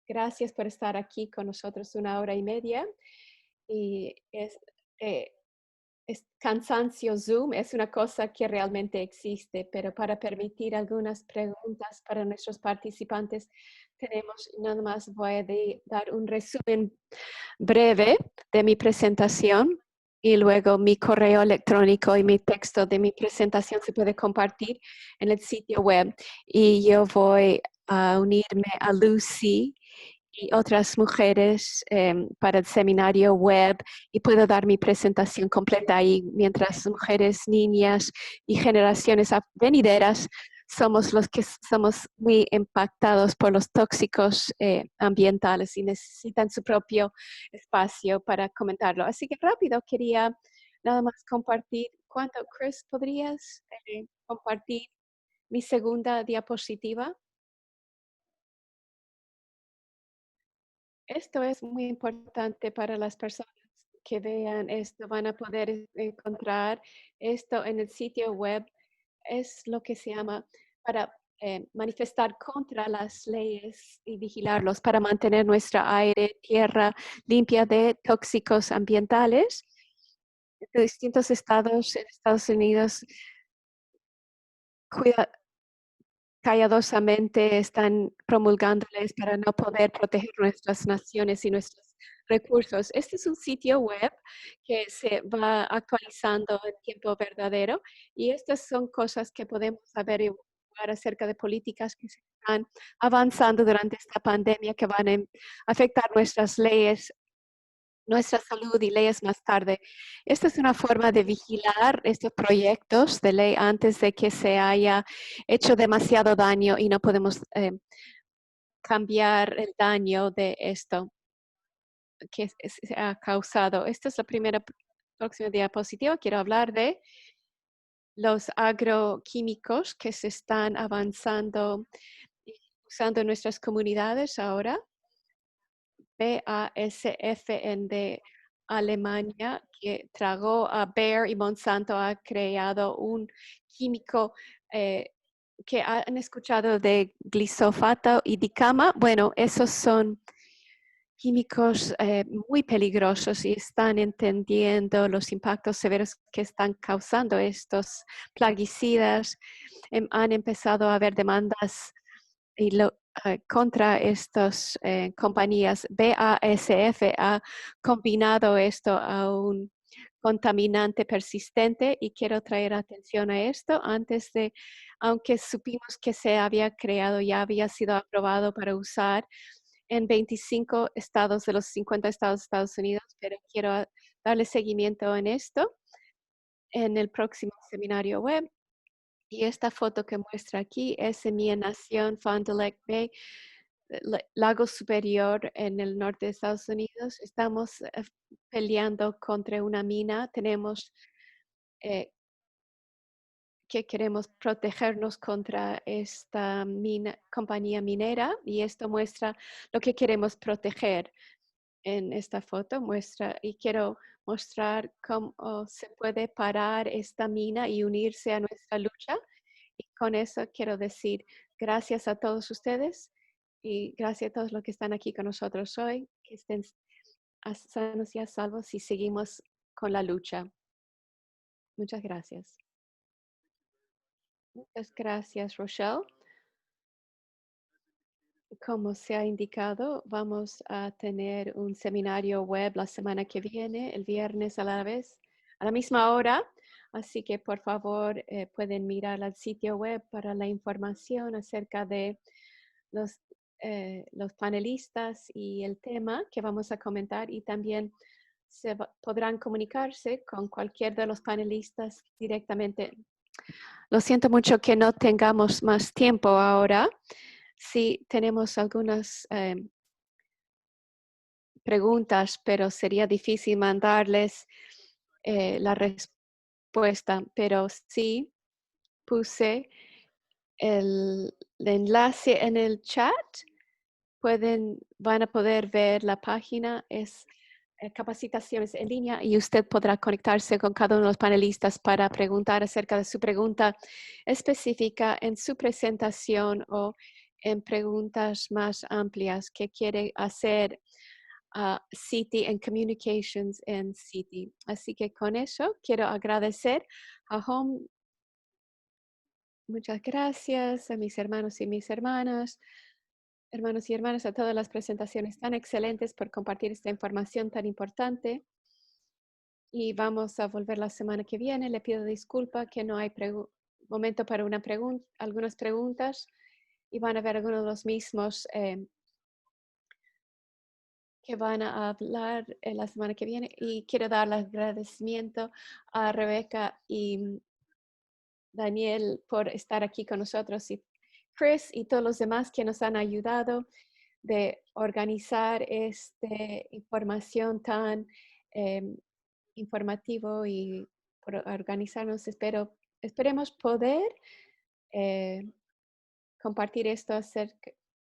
Gracias por estar aquí con nosotros 1 hora y media. Y cansancio Zoom es una cosa que realmente existe, pero para permitir algunas preguntas para nuestros participantes, nada más voy a dar un resumen breve de mi presentación y luego mi correo electrónico y mi texto de mi presentación se puede compartir en el sitio web. Y yo voy a unirme a Lucy y otras mujeres para el seminario web y puedo dar mi presentación completa ahí, mientras mujeres, niñas y generaciones venideras somos los que somos muy impactados por los tóxicos ambientales y necesitan su propio espacio para comentarlo. Así que rápido quería nada más compartir. Chris, ¿podrías compartir mi segunda diapositiva? Esto es muy importante para las personas que vean esto. Van a poder encontrar esto en el sitio web. Es lo que se llama para manifestar contra las leyes y vigilarlos para mantener nuestra aire, tierra limpia de tóxicos ambientales. De distintos estados en Estados Unidos calladosamente están promulgando leyes para no poder proteger nuestras naciones y nuestros recursos. Este es un sitio web que se va actualizando en tiempo verdadero y estas son cosas que podemos averiguar acerca de políticas que se están avanzando durante esta pandemia que van a afectar nuestras leyes, nuestra salud y leyes más tarde. Esta es una forma de vigilar estos proyectos de ley antes de que se haya hecho demasiado daño y no podemos cambiar el daño de esto que se ha causado. Esta es la próxima diapositiva. Quiero hablar de los agroquímicos que se están avanzando y usando en nuestras comunidades ahora. BASF de Alemania, que tragó a Bayer y Monsanto, ha creado un químico que han escuchado de glifosato y dicama. Bueno, esos son químicos muy peligrosos y están entendiendo los impactos severos que están causando estos plaguicidas. Han empezado a haber demandas contra estas compañías. BASF ha combinado esto a un contaminante persistente y quiero traer atención a esto aunque supimos que se había creado, ya había sido aprobado para usar en 25 estados de los 50 estados de Estados Unidos, pero quiero darle seguimiento en esto en el próximo seminario web. Y esta foto que muestra aquí es en mi nación, Fond du Lac Bay, Lago Superior en el norte de Estados Unidos. Estamos peleando contra una mina. Tenemos que queremos protegernos contra esta compañía minera y esto muestra lo que queremos proteger. En esta foto y quiero mostrar cómo se puede parar esta mina y unirse a nuestra lucha. Y con eso quiero decir gracias a todos ustedes y gracias a todos los que están aquí con nosotros hoy, que estén sanos y a salvos y seguimos con la lucha. Muchas gracias. Muchas gracias, Rochelle. Como se ha indicado, vamos a tener un seminario web la semana que viene, el viernes a la misma hora. Así que por favor pueden mirar al sitio web para la información acerca de los panelistas y el tema que vamos a comentar y también podrán comunicarse con cualquier de los panelistas directamente. Lo siento mucho que no tengamos más tiempo ahora. Sí, tenemos algunas preguntas, pero sería difícil mandarles la respuesta. Pero sí puse el enlace en el chat. Van a poder ver la página. Es capacitaciones en línea y usted podrá conectarse con cada uno de los panelistas para preguntar acerca de su pregunta específica en su presentación o en preguntas más amplias que quiere hacer a Citi en Communications en Citi. Así que con eso quiero agradecer a Home. Muchas gracias a mis hermanos y mis hermanas. Hermanos y hermanas, a todas las presentaciones tan excelentes por compartir esta información tan importante. Y vamos a volver la semana que viene. Le pido disculpa que no hay momento para algunas preguntas y van a ver algunos de los mismos que van a hablar la semana que viene. Y quiero dar el agradecimiento a Rebeca y Daniel por estar aquí con nosotros y Chris y todos los demás que nos han ayudado de organizar esta información tan informativo y por organizarnos. Esperemos poder compartir esto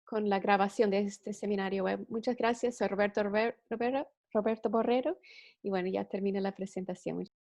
con la grabación de este seminario web. Muchas gracias a Roberto Borrero. Y bueno, ya termina la presentación.